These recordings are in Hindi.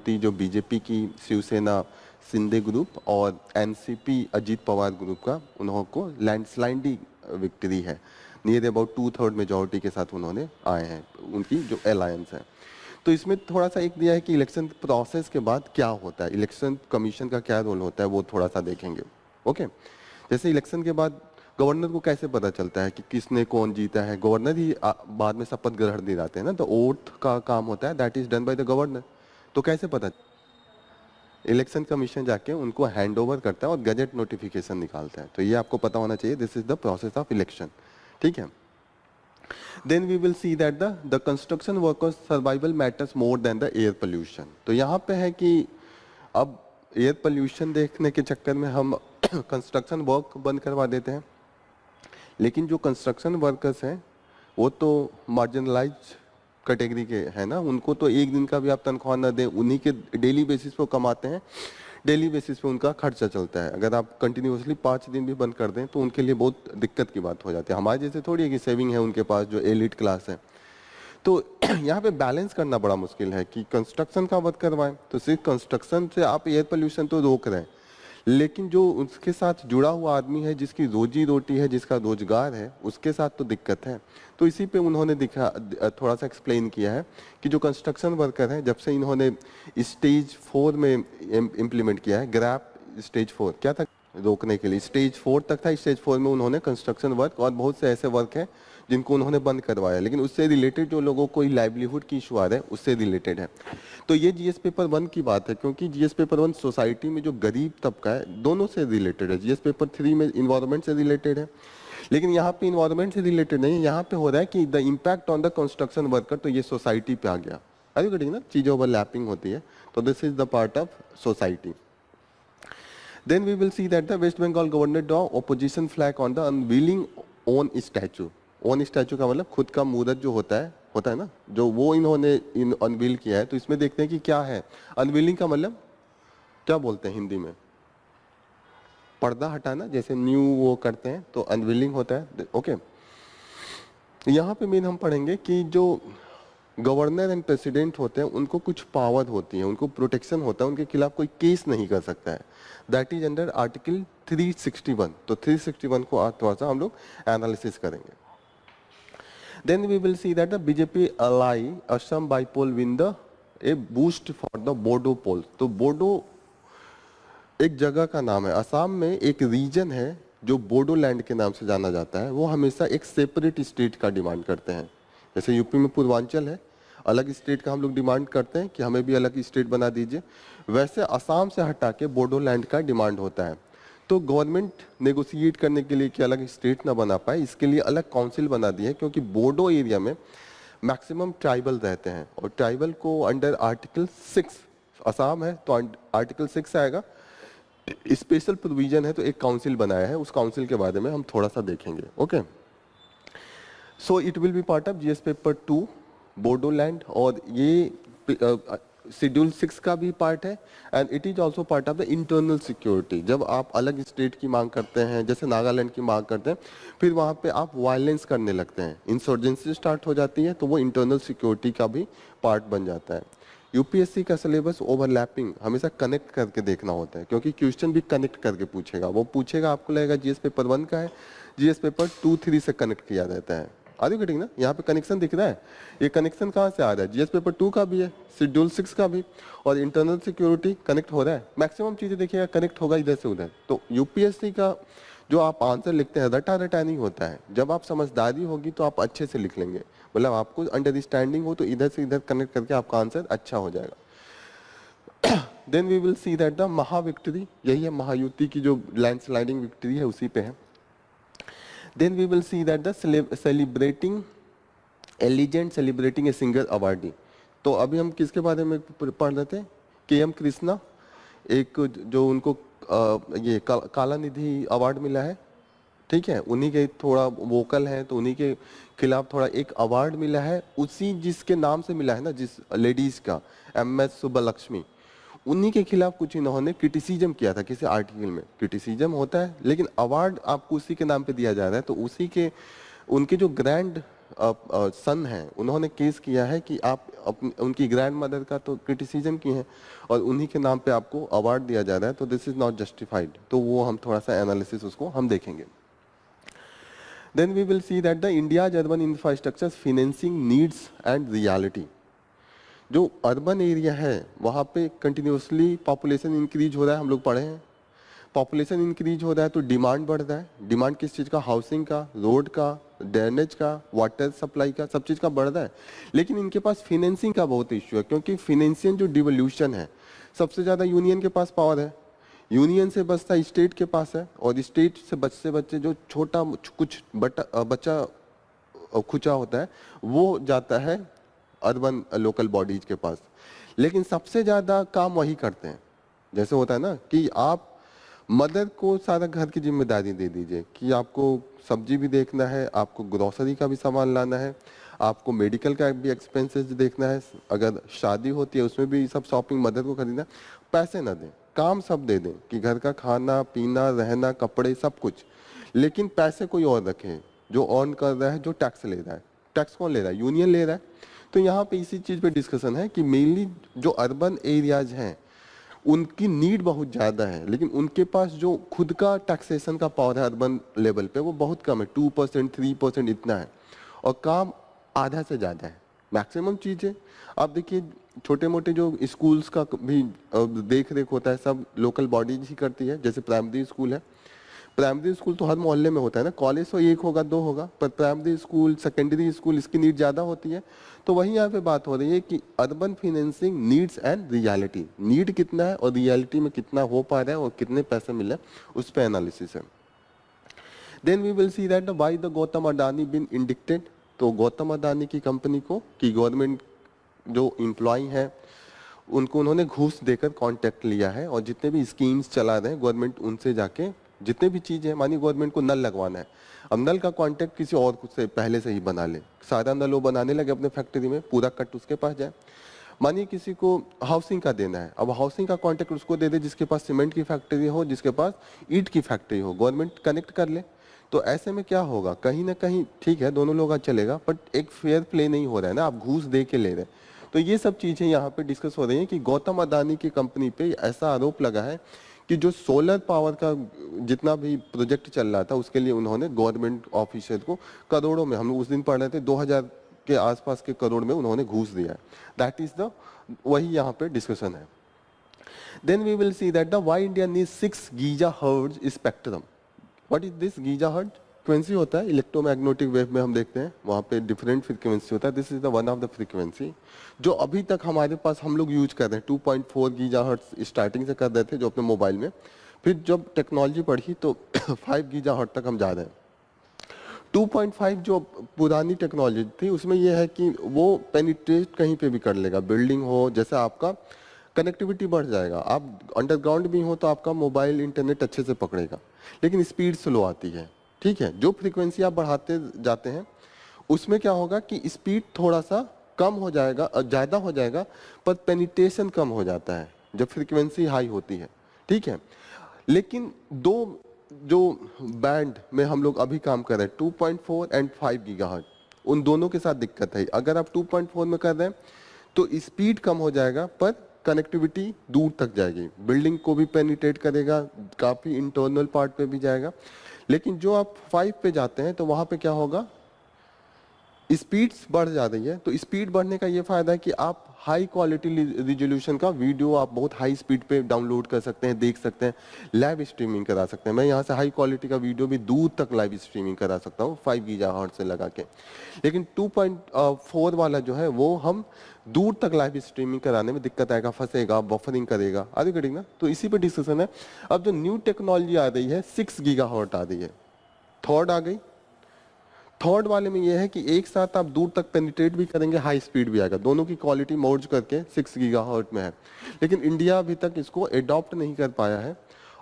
महायुति जो बीजेपी की शिवसेना शिंदे ग्रुप और एनसीपी अजीत पवार ग्रुप का उन्होंने को लैंडस्लाइडिंग विक्ट्री है, नियर अबाउट 2/3 मेजोरिटी के साथ उन्होंने आए हैं, उनकी जो अलायंस है। तो इसमें थोड़ा सा एक दिया है कि इलेक्शन प्रोसेस के बाद क्या होता है, इलेक्शन कमीशन का क्या रोल होता है, वो थोड़ा सा देखेंगे। ओके, जैसे इलेक्शन के बाद गवर्नर को कैसे पता चलता है कि किसने कौन जीता है, गवर्नर ही बाद में शपथ ग्रहण दिलाते हैं ना, तो ओथ का काम होता है, that is done by the governor. तो कैसे पता, इलेक्शन कमीशन जाके उनको हैंड ओवर करता है और गजट नोटिफिकेशन निकालता है। तो ये आपको पता होना चाहिए, this is the process of election. ठीक है, then we will see that the construction workers survival matters more than the air pollution। तो यहाँ पे है कि अब एयर पोल्यूशन देखने के चक्कर में हम कंस्ट्रक्शन वर्क बंद करवा देते हैं, लेकिन जो कंस्ट्रक्शन वर्कर्स हैं वो तो मार्जिनलाइज कैटेगरी के हैं ना, उनको तो एक दिन का भी आप तनख्वाह ना दें, उन्हीं के डेली बेसिस पे कमाते हैं, डेली बेसिस पे उनका खर्चा चलता है। अगर आप कंटिन्यूसली 5 दिन भी बंद कर दें तो उनके लिए बहुत दिक्कत की बात हो जाती है। हमारे जैसे थोड़ी है कि सेविंग है उनके पास जो एलिट क्लास है। तो यहाँ पे बैलेंस करना बड़ा मुश्किल है कि कंस्ट्रक्शन का मत करवाएं, तो सिर्फ कंस्ट्रक्शन से आप एयर पोल्यूशन तो रोक रहे हैं, लेकिन जो उसके साथ जुड़ा हुआ आदमी है, जिसकी रोजी रोटी है, जिसका रोजगार है, उसके साथ तो दिक्कत है। तो इसी पे उन्होंने थोड़ा सा एक्सप्लेन किया है कि जो कंस्ट्रक्शन वर्कर हैं, जब से इन्होंने स्टेज 4 में इम्प्लीमेंट किया है, ग्रैप स्टेज 4 क्या था रोकने के लिए, स्टेज 4 तक था, स्टेज 4 में उन्होंने कंस्ट्रक्शन वर्क और बहुत से ऐसे वर्क हैं जिनको उन्होंने बंद करवाया, लेकिन उससे रिलेटेड जो लोगों को लाइवलीहुड की इशू आ रहा है उससे रिलेटेड है। तो ये जीएस पेपर 1 की बात है, क्योंकि जीएस पेपर 1 सोसाइटी में जो गरीब तबका है दोनों से रिलेटेड है। जीएस पेपर 3 में इन्वायरमेंट से रिलेटेड है, लेकिन यहाँ पे इन्वायरमेंट से रिलेटेड नहीं है, यहाँ पे हो रहा है कि the impact on the construction worker, तो ये सोसाइटी पे आ गया। आर यू गेटिंग ना, चीजें ओवरलैपिंग होती है, तो this is the part of society. Then we will see that the West Bengal governor draw opposition flag on the unveiling own statue। own statue का मतलब खुद का मूर्त जो होता है ना, जो वो इन्होंने अनवील किया है। तो इसमें देखते हैं कि क्या है अनवीलिंग का मतलब, क्या बोलते हैं हिंदी में, पर्दा हटाना, जैसे न्यू वो करते हैं तो अनवीलिंग होता है। ओके, यहाँ पे मेन हम पढ़ेंगे कि जो गवर्नर एंड प्रेसिडेंट होते हैं उनको कुछ पावर होती है, उनको प्रोटेक्शन होता है, उनके खिलाफ कोई केस नहीं कर सकता है, दैट इज अंडर आर्टिकल 361। तो 361 को आज थोड़ा सा हम लोग एनालिसिस करेंगे। Then we will see that the BJP ally Assam bypoll win the a boost for the Bodo poll. तो बोडो एक जगह का नाम है, असम में एक रीजन है जो बोडोलैंड के नाम से जाना जाता है, वो हमेशा एक सेपरेट स्टेट का डिमांड करते हैं। जैसे यूपी में पूर्वांचल है, अलग स्टेट का हम लोग डिमांड करते हैं कि हमें भी अलग स्टेट बना दीजिए, वैसे असम से हटा के बोडोलैंड का डिमांड होता है। तो गवर्नमेंट नेगोशिएट करने के लिए कि अलग स्टेट ना बना पाए, इसके लिए अलग काउंसिल बना दी है, क्योंकि बोडो एरिया में मैक्सिमम ट्राइबल रहते हैं और ट्राइबल को अंडर आर्टिकल 6, असम है तो आर्टिकल 6 आएगा, स्पेशल प्रोविजन है, तो एक काउंसिल बनाया है, उस काउंसिल के बारे में हम थोड़ा सा देखेंगे। Okay, so it will be part of GS paper 2 Bodoland, और ये शेड्यूल 6 का भी पार्ट है, and it is also part of the internal security. जब आप अलग स्टेट की मांग करते हैं, जैसे नागालैंड की मांग करते हैं, फिर वहाँ पे आप वायलेंस करने लगते हैं, इंसर्जेंसी स्टार्ट हो जाती है, तो वो इंटरनल सिक्योरिटी का भी पार्ट बन जाता है। यूपीएससी का सिलेबस ओवरलैपिंग हमेशा कनेक्ट करके देखना होता है, क्योंकि क्वेश्चन भी कनेक्ट करके पूछेगा, वो पूछेगा आपको लगेगा जीएस पेपर 1 का है, जीएस पेपर 2, 3 से कनेक्ट किया जाता है। आर यू गेटिंग ना, यहाँ पे कनेक्शन दिख रहा है, ये कनेक्शन कहाँ से आ रहा है, जीएस पेपर 2 का भी है, शेड्यूल 6 का भी, और इंटरनल सिक्योरिटी कनेक्ट हो रहा है। मैक्सिमम चीजें देखिएगा कनेक्ट होगा इधर से उधर। तो यूपीएससी का जो आप आंसर लिखते हैं रटा रटा नहीं होता है, जब आप समझदारी होगी तो आप अच्छे से लिख लेंगे, मतलब आपको अंडरस्टैंडिंग हो तो इधर से इधर कनेक्ट करके आपका आंसर अच्छा हो जाएगा। Then we will see that the Maha victory, यही है महायुति की जो लैंडस्लाइडिंग विक्ट्री है, उसी पे है। Then we will see that the celebrating एलिजेंट celebrating a singer awardee. तो अभी हम किसके बारे में पढ़ रहे थे, के.एम. कृष्णा, एक जो उनको ये काला निधि अवार्ड मिला है, ठीक है, उन्हीं के थोड़ा वोकल है, तो उन्हीं के खिलाफ थोड़ा एक अवार्ड मिला है, उसी जिसके नाम से मिला है ना, जिस लेडीज का, एम.एस. सुब्बलक्ष्मी, उन्हीं के खिलाफ कुछ इन्होंने क्रिटिसिज्म किया था किसी आर्टिकल में। क्रिटिसिज्म होता है, लेकिन अवार्ड आपको उसी के नाम पे दिया जा रहा है, तो उसी के उनके जो ग्रैंड सन हैं, उन्होंने केस किया है कि आप उनकी ग्रैंड मदर का तो क्रिटिसिज्म की है और उन्हीं के नाम पे आपको अवार्ड दिया जा रहा है, तो दिस इज नॉट जस्टिफाइड। तो वो हम थोड़ा सा एनालिसिस उसको हम देखेंगे। Then we will see that the India's urban infrastructure financing needs and reality. जो अर्बन एरिया है वहाँ पे कंटिन्यूसली पॉपुलेशन इंक्रीज हो रहा है, हम लोग पढ़े हैं। पॉपुलेशन इंक्रीज हो रहा है तो डिमांड बढ़ रहा है। डिमांड किस चीज़ का? हाउसिंग का, रोड का, ड्रेनेज का, वाटर सप्लाई का, सब चीज़ का बढ़ रहा है। लेकिन इनके पास फिनेंसिंग का बहुत इश्यू है, क्योंकि फिनेंशियल जो डिवोल्यूशन है सबसे ज़्यादा यूनियन के पास पावर है। यूनियन से बचता स्टेट के पास है, और स्टेट से बच्चे जो छोटा कुछ बच्चा खुचा होता है वो जाता है अर्बन लोकल बॉडीज के पास। लेकिन सबसे ज़्यादा काम वही करते हैं। जैसे होता है ना कि आप मदर को सारा घर की जिम्मेदारी दे दीजिए कि आपको सब्जी भी देखना है, आपको ग्रोसरी का भी सामान लाना है, आपको मेडिकल का भी एक्सपेंसेस देखना है, अगर शादी होती है उसमें भी सब शॉपिंग मदर को खरीदना। पैसे ना दें, काम सब दे दें कि घर का खाना पीना रहना कपड़े सब कुछ, लेकिन पैसे कोई और रखे जो अर्न कर रहा है, जो टैक्स ले रहा है। टैक्स कौन ले रहा है? यूनियन ले रहा है। तो यहाँ पे इसी चीज़ पे डिस्कशन है कि मेनली जो अर्बन एरियाज हैं उनकी नीड बहुत ज़्यादा है, लेकिन उनके पास जो खुद का टैक्सेशन का पावर है अर्बन लेवल पे वो बहुत कम है, 2% 3% इतना है, और काम आधा से ज़्यादा है। मैक्सिमम चीज़ें आप देखिए, छोटे मोटे जो स्कूल्स का भी देख रेख होता है सब लोकल बॉडीज ही करती है। जैसे प्राइमरी स्कूल है, प्राइमरी स्कूल तो हर मोहल्ले में होता है ना, कॉलेज तो एक होगा दो होगा, पर प्राइमरी स्कूल सेकेंडरी स्कूल इसकी नीड ज़्यादा होती है। तो वही यहाँ पे बात हो रही है कि urban financing needs and reality, need कितना है और रियलिटी में कितना हो पा रहा है और कितने पैसे मिल रहे हैं, उस पर एनालिसिस है। Then we will see that why the Gautam Adani been indicted. तो गौतम अडानी की कंपनी को कि गवर्नमेंट जो एम्प्लॉय है उनको उन्होंने घूस देकर कॉन्ट्रैक्ट लिया है, और जितने भी स्कीम्स चला रहे हैं गवर्नमेंट उनसे जाके जितने भी चीज़ है, मानिए गवर्नमेंट को नल लगवाना है, अब नल का कॉन्ट्रैक्ट किसी और से पहले से ही बना ले, सारा नल वो बनाने लगे अपने फैक्ट्री में, पूरा कट उसके पास जाए। मानिए किसी को हाउसिंग का देना है, अब हाउसिंग का कॉन्ट्रैक्ट उसको दे दे जिसके पास सीमेंट की फैक्ट्री हो, जिसके पास ईंट की फैक्ट्री हो, गवर्नमेंट कनेक्ट कर ले। तो ऐसे में क्या होगा, कहीं ना कहीं ठीक है दोनों लोग चलेगा, बट एक फेयर प्ले नहीं हो रहा है ना, आप घूस दे के ले रहे हैं। तो ये सब चीज़ें यहाँ पे डिस्कस हो रही हैं कि गौतम अडानी की कंपनी पे ऐसा आरोप लगा है कि जो सोलर पावर का जितना भी प्रोजेक्ट चल रहा था उसके लिए उन्होंने गवर्नमेंट ऑफिसर को करोड़ों में, हम लोग उस दिन पढ़ रहे थे 2000 के आसपास के करोड़ में उन्होंने घूस दिया है। दैट इज द वही यहाँ पे डिस्कशन है। Then we will see that the why India needs 6 gigahertz spectrum. What is this gigahertz? Frequency होता है इलेक्ट्रोमैग्नेटिक वेव में, हम देखते हैं वहाँ पे डिफरेंट फ्रीक्वेंसी होता है। This is the one of the frequency जो अभी तक हमारे पास हम लोग यूज कर रहे हैं। 2.4 गीगाहर्ट्ज स्टार्टिंग से कर रहे थे जो अपने मोबाइल में, फिर जब टेक्नोलॉजी बढ़ी तो 5 गीगाहर्ट्ज तक हम जा रहे हैं। 2.5 जो पुरानी टेक्नोलॉजी थी उसमें यह है कि वो पेनिट्रेट कहीं पे भी कर लेगा, बिल्डिंग हो, जैसे आपका कनेक्टिविटी बढ़ जाएगा, आप अंडरग्राउंड भी हो तो आपका मोबाइल इंटरनेट अच्छे से पकड़ेगा, लेकिन स्पीड स्लो आती है। ठीक है, जो फ्रीक्वेंसी आप बढ़ाते जाते हैं उसमें क्या होगा कि स्पीड थोड़ा सा कम हो जाएगा, ज़्यादा हो जाएगा, पर पेनिट्रेशन कम हो जाता है जब फ्रीक्वेंसी हाई होती है। ठीक है, लेकिन दो जो बैंड में हम लोग अभी काम कर रहे हैं 2.4 एंड 5 गीगाहर्ट्ज, उन दोनों के साथ दिक्कत है। अगर आप 2.4 में कर रहे हैं तो स्पीड कम हो जाएगा पर कनेक्टिविटी दूर तक जाएगी, बिल्डिंग को भी पेनिट्रेट करेगा, काफ़ी इंटरनल पार्ट पे भी जाएगा। लेकिन जो आप 5 पे जाते हैं तो वहाँ पे क्या होगा, स्पीड्स बढ़ जा रही है। तो स्पीड बढ़ने का ये फायदा है कि आप हाई क्वालिटी रिजोल्यूशन का वीडियो आप बहुत हाई स्पीड पे डाउनलोड कर सकते हैं, देख सकते हैं, लाइव स्ट्रीमिंग करा सकते हैं। मैं यहाँ से हाई क्वालिटी का वीडियो भी दूर तक लाइव स्ट्रीमिंग करा सकता हूँ 5 गीगाहर्ट्ज से लगा के। लेकिन 2.4 वाला जो है वो हम दूर तक लाइव स्ट्रीमिंग कराने में दिक्कत आएगा, फंसेगा, बफरिंग करेगा, आगे करेगा ना। तो इसी पे डिस्कशन है। अब जो न्यू टेक्नोलॉजी आ रही है 6 गीगाहर्ट्ज आ रही है, थर्ड आ गई। थर्ड वाले में ये है कि एक साथ आप दूर तक पेनिट्रेट भी करेंगे, हाई स्पीड भी आएगा, दोनों की क्वालिटी मर्ज करके 6 गीगाहर्ट्ज में है। लेकिन इंडिया अभी तक इसको एडॉप्ट नहीं कर पाया है,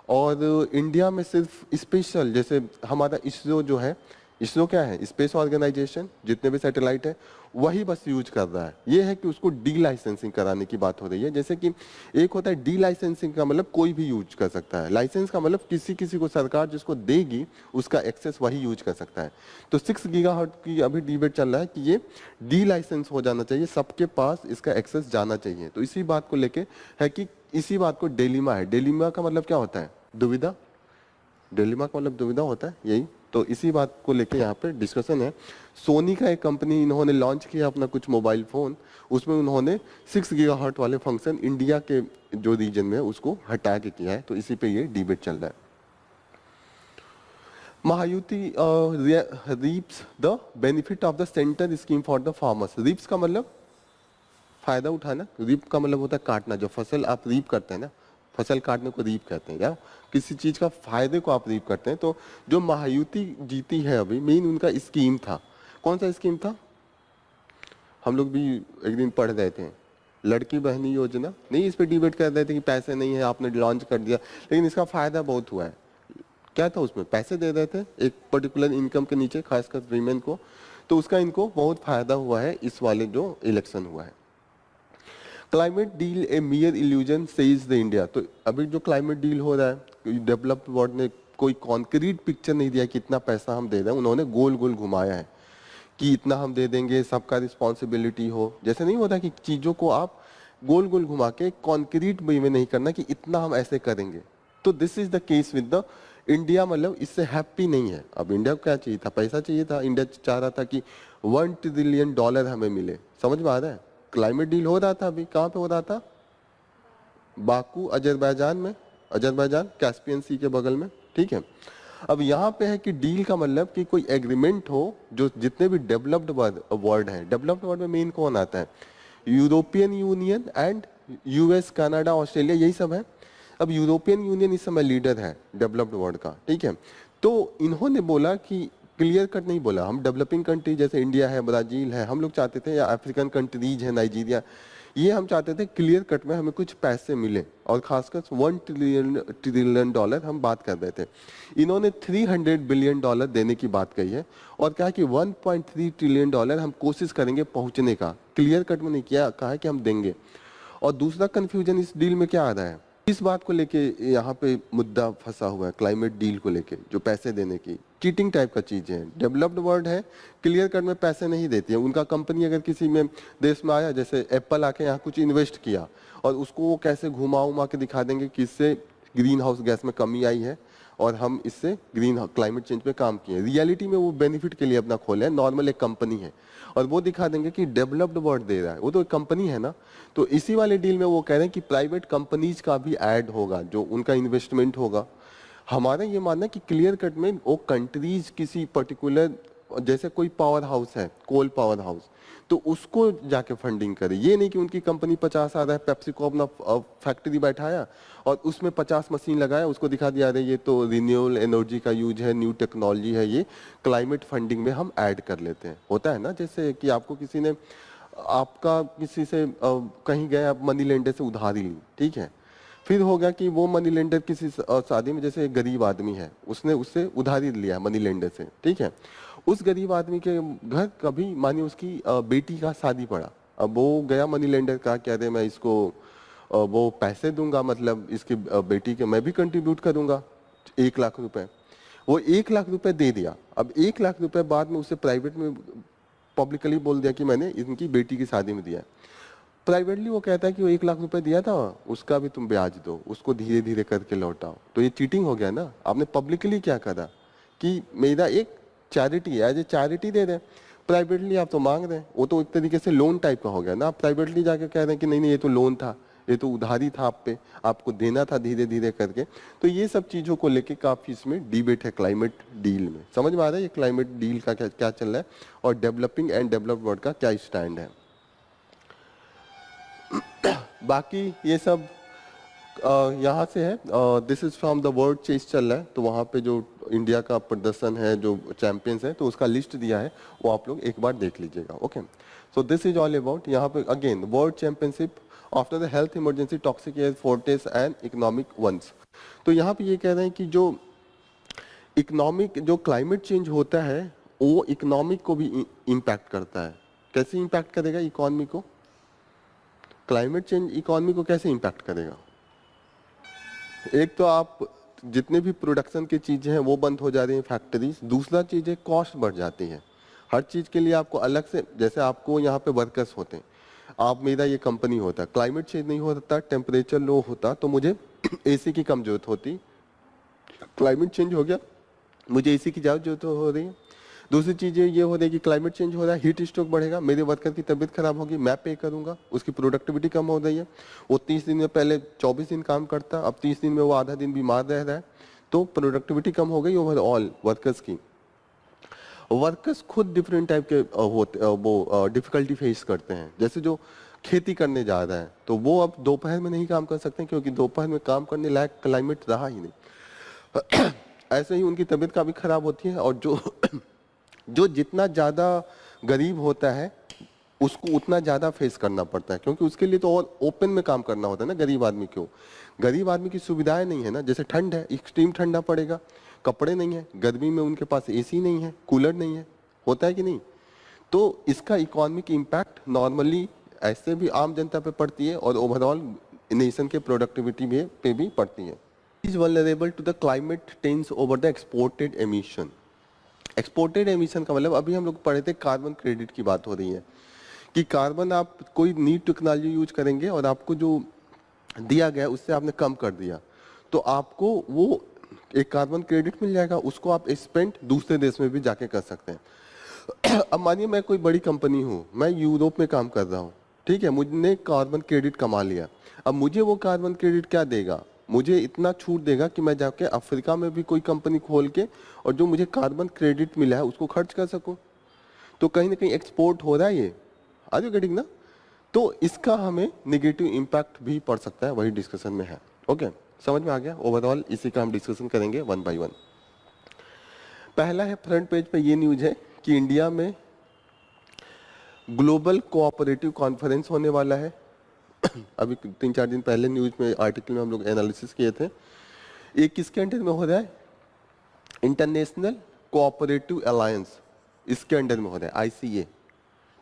और इंडिया में सिर्फ स्पेशल, जैसे हमारा इसरो जो है इसरो क्या है, स्पेस ऑर्गेनाइजेशन, जितने भी सैटेलाइट है वही बस यूज कर रहा है। ये है कि उसको डी लाइसेंसिंग कराने की बात हो रही है। जैसे कि एक होता है डी लाइसेंसिंग का मतलब कोई भी यूज कर सकता है, लाइसेंस का मतलब किसी किसी को सरकार जिसको देगी उसका एक्सेस वही यूज कर सकता है। तो 6 गीगाहर्ट्ज की अभी डिबेट चल रहा है कि ये डी लाइसेंस हो जाना चाहिए, सबके पास इसका एक्सेस जाना चाहिए। तो इसी बात को लेके है कि इसी बात को डिलेमा है। डिलेमा का मतलब क्या होता है, दुविधा। डिलेमा का मतलब दुविधा होता है यही। तो इसी बात को लेके यहाँ पे डिस्कशन है। सोनी का एक कंपनी इन्होंने लॉन्च किया अपना कुछ मोबाइल फोन, उसमें उन्होंने 6 गीगाहर्ट्ज वाले फंक्शन इंडिया के जो रीजन में है उसको हटा के किया है। तो इसी पे ये डिबेट चल रहा है। Mahayuti reefs the benefit of the centre scheme for the farmers. Reefs का मतलब फायदा उठाना, रीप का मतलब होता है काटना। जो फसल आप रीप करते हैं ना, फसल काटने को रीप कहते हैं। क्या किसी चीज का फायदे को आप रीप करते हैं। तो जो महायुति जीती है अभी, मेन उनका स्कीम था। कौन सा स्कीम था, हम लोग भी एक दिन पढ़ रहे थे, लड़की बहनी योजना। नहीं, इस पे डिबेट कर रहे थे कि पैसे नहीं है, आपने लॉन्च कर दिया, लेकिन इसका फायदा बहुत हुआ है। क्या था उसमें, पैसे दे रहे थे एक पर्टिकुलर इनकम के नीचे, खासकर वीमेन को। तो उसका इनको बहुत फायदा हुआ है इस वाले जो इलेक्शन हुआ है। Climate deal A मियर illusion says the India. तो अभी जो क्लाइमेट डील हो रहा है, डेवलप्ड वर्ल्ड ने कोई कॉन्क्रीट पिक्चर नहीं दिया कि इतना पैसा हम दे रहे हैं। उन्होंने गोल गोल घुमाया है कि इतना हम दे देंगे, सबका रिस्पॉन्सिबिलिटी हो। जैसे नहीं होता कि चीजों को आप गोल गोल घुमा के कॉन्क्रीट वे में नहीं करना कि इतना हम ऐसे करेंगे। तो this is the case with the India. मतलब इससे हैप्पी नहीं है। अब इंडिया को क्या चाहिए था, पैसा चाहिए था। इंडिया चाह रहा था कि $1 ट्रिलियन हमें मिले। समझ में आ रहा है। क्लाइमेट डील हो रहा था, अभी कहाँ पे हो रहा था, बाकू अजरबैजान में। अजरबैजान कैस्पियन सी के बगल में, ठीक है। अब यहाँ पे है कि डील का मतलब कि कोई एग्रीमेंट हो जो जितने भी डेवलप्ड वर्ल्ड है, डेवलप्ड वर्ल्ड में मेन कौन आता है, European union and US, Canada, Australia, यही सब है। अब यूरोपियन यूनियन इस समय लीडर है डेवलप्ड वर्ल्ड का, ठीक है। तो इन्होंने बोला कि क्लियर कट नहीं बोला, हम डेवलपिंग कंट्री जैसे इंडिया है, ब्राजील है, हम लोग चाहते थे, या अफ्रीकन कंट्रीज है, नाइजीरिया, ये हम चाहते थे क्लियर कट में हमें कुछ पैसे मिले, और खासकर $1 ट्रिलियन हम बात कर रहे थे। इन्होंने $300 बिलियन देने की बात कही है, और कहा कि $1.3 ट्रिलियन हम कोशिश करेंगे पहुंचने का। क्लियर कट में नहीं किया, कहा है कि हम देंगे। और दूसरा कंफ्यूजन इस डील में क्या आ रहा है, इस बात को लेके यहाँ पे मुद्दा फंसा हुआ है, क्लाइमेट डील को लेके, जो पैसे देने की चीटिंग टाइप का चीज है। डेवलप्ड वर्ल्ड है, क्लियर कट में पैसे नहीं देती है। उनका कंपनी अगर किसी में देश में आया, जैसे एप्पल आके यहाँ कुछ इन्वेस्ट किया, और उसको वो कैसे घुमा उमा के दिखा देंगे कि इससे ग्रीन हाउस गैस में कमी आई है और हम इससे ग्रीन क्लाइमेट चेंज पे काम किए। रियलिटी में वो बेनिफिट के लिए अपना खोले हैं, नॉर्मल एक कंपनी है, और वो दिखा देंगे कि डेवलप्ड वर्ल्ड दे रहा है, वो तो एक कंपनी है ना। तो इसी वाले डील में वो कह रहे हैं कि प्राइवेट कंपनीज का भी ऐड होगा, जो उनका इन्वेस्टमेंट होगा। हमारा ये मानना है कि क्लियर कट में वो कंट्रीज किसी पर्टिकुलर, जैसे कोई पावर हाउस है, कोल पावर हाउस, तो उसको जाके फंडिंग करे। ये नहीं कि उनकी कंपनी 50 आ रहा है, पेप्सी को अपना फैक्ट्री बैठाया और उसमें 50 मशीन लगाया, उसको दिखा दिया रहे ये तो रिन्यूएबल एनर्जी का यूज है, न्यू टेक्नोलॉजी है, ये क्लाइमेट फंडिंग में हम ऐड कर लेते हैं। होता है ना, जैसे कि आपको किसी ने, आपका किसी से कहीं गए, आप मनी लेंडर से उधारी ली, ठीक है, फिर हो गया कि वो मनी लेंडर किसी शादी में, जैसे एक गरीब आदमी है, उसने उससे उधारी लिया मनी लेंडर से, ठीक है। उस गरीब आदमी के घर कभी मानिए उसकी बेटी का शादी पड़ा, अब वो गया मनी लेंडर का, कह दे मैं इसको वो पैसे दूंगा, मतलब इसकी बेटी के मैं भी कंट्रीब्यूट करूंगा 1 लाख रुपए। वो 1 लाख रुपए दे दिया। अब 1 लाख रुपए बाद में उसे प्राइवेट में पब्लिकली बोल दिया कि मैंने इनकी बेटी की शादी में दिया। प्राइवेटली वो कहता है कि वो 1 लाख रुपए दिया था, उसका भी तुम ब्याज दो, उसको धीरे धीरे करके लौटाओ। तो ये चीटिंग हो गया ना। आपने पब्लिकली क्या करा कि मेरा एक चैरिटी है, एज ए चैरिटी दे रहे हैं। प्राइवेटली आप तो मांग रहे हैं, वो तो एक तरीके से लोन टाइप का हो गया ना। आप प्राइवेटली जाके कह रहे हैं कि नहीं नहीं ये तो लोन था, ये तो उधारी था आप पे, आपको देना था धीरे धीरे करके। तो ये सब चीजों को लेके काफी इसमें डिबेट है क्लाइमेट डील में। समझ में आ रहा है ये क्लाइमेट डील का क्या क्या चल रहा है और डेवलपिंग एंड डेवलप्ड वर्ल्ड का क्या स्टैंड है। बाकी ये सब यहाँ से है, this is from the world chess चल रहा है, तो वहाँ पे जो इंडिया का प्रदर्शन है, जो चैंपियंस है, तो उसका लिस्ट दिया है, वो आप लोग एक बार देख लीजिएगा। Okay, so this is all about, यहाँ पे again world championship after the health emergency, toxic air fortress and economic once. तो यहाँ पे ये कह रहे हैं कि जो इकोनॉमिक, जो क्लाइमेट चेंज होता है वो इकोनॉमिक को भी इम्पैक्ट करता है। कैसे इम्पैक्ट करेगा इकोनॉमी को? क्लाइमेट चेंज इकोनॉमी को कैसे इम्पैक्ट करेगा? एक तो आप जितने भी प्रोडक्शन की चीजें हैं वो बंद हो जा रही हैं फैक्ट्रीज। दूसरा चीज है कॉस्ट बढ़ जाती है। हर चीज के लिए आपको अलग से, जैसे आपको यहाँ पे वर्कर्स होते हैं, आप, मेरा ये कंपनी होता, क्लाइमेट चेंज नहीं होता, टेम्परेचर लो होता तो मुझे एसी की कम जरूरत होती। क्लाइमेट चेंज हो गया, मुझे एसी की ज़्यादा जरूरत हो रही है। दूसरी चीज़ ये हो रही है कि क्लाइमेट चेंज हो रहा है, हीट स्ट्रोक बढ़ेगा, मेरे वर्कर की तबीयत खराब होगी, मैं पे करूंगा, उसकी प्रोडक्टिविटी कम हो रही है। वो 30 दिन में पहले 24 दिन काम करता, अब 30 दिन में वो आधा दिन बीमार रह रहा है, तो प्रोडक्टिविटी कम हो गई ओवरऑल वर्कर्स की। वर्कर्स खुद डिफरेंट टाइप के वो डिफिकल्टी फेस करते हैं। जैसे जो खेती करने जा रहा है तो वो अब दोपहर में नहीं काम कर सकते क्योंकि दोपहर में काम करने लायक क्लाइमेट रहा ही नहीं। ऐसे ही उनकी तबीयत काफ़ी खराब होती है। और जो जितना ज़्यादा गरीब होता है उसको उतना ज़्यादा फेस करना पड़ता है, क्योंकि उसके लिए तो और ओपन में काम करना होता है ना गरीब आदमी को। गरीब आदमी की सुविधाएं नहीं है ना, जैसे ठंड है, एक्सट्रीम ठंडा पड़ेगा, कपड़े नहीं है, गर्मी में उनके पास एसी नहीं है, कूलर नहीं है, होता है कि नहीं? तो इसका इकोनॉमिक इम्पैक्ट नॉर्मली ऐसे भी आम जनता पे पड़ती है और ओवरऑल नेशन के प्रोडक्टिविटी पे भी पड़ती है। Is vulnerable to the climate change over the exported emission. Exported emission का मतलब, अभी हम लोग पढ़े थे कार्बन क्रेडिट की बात हो रही है कि कार्बन आप कोई न्यू टेक्नोलॉजी यूज करेंगे और आपको जो दिया गया उससे आपने कम कर दिया तो आपको वो एक कार्बन क्रेडिट मिल जाएगा, उसको आप स्पेंड दूसरे देश में भी जाके कर सकते हैं। अब मानिए मैं कोई बड़ी कंपनी हूँ, मैं यूरोप में काम कर रहा हूँ, ठीक है, मुझने कार्बन क्रेडिट कमा लिया। अब मुझे वो कार्बन क्रेडिट क्या देगा? मुझे इतना छूट देगा कि मैं जाके अफ्रीका में भी कोई कंपनी खोल के और जो मुझे कार्बन क्रेडिट मिला है उसको खर्च कर सकूं। तो कहीं ना कहीं एक्सपोर्ट हो रहा है ये, आर यू गेटिंग ना? तो इसका हमें नेगेटिव इम्पैक्ट भी पड़ सकता है, वही डिस्कशन में है। ओके, समझ में आ गया? ओवरऑल इसी का हम डिस्कशन करेंगे वन बाय वन। पहला है, फ्रंट पेज पे ये न्यूज है कि इंडिया में ग्लोबल कोऑपरेटिव कॉन्फ्रेंस होने वाला है। अभी 3-4 दिन पहले न्यूज में आर्टिकल में हम लोग एनालिसिस किए थे। ये किसके अंडर में हो रहा है? इंटरनेशनल कोऑपरेटिव अलायंस, इसके अंडर में हो रहा है, आईसीए।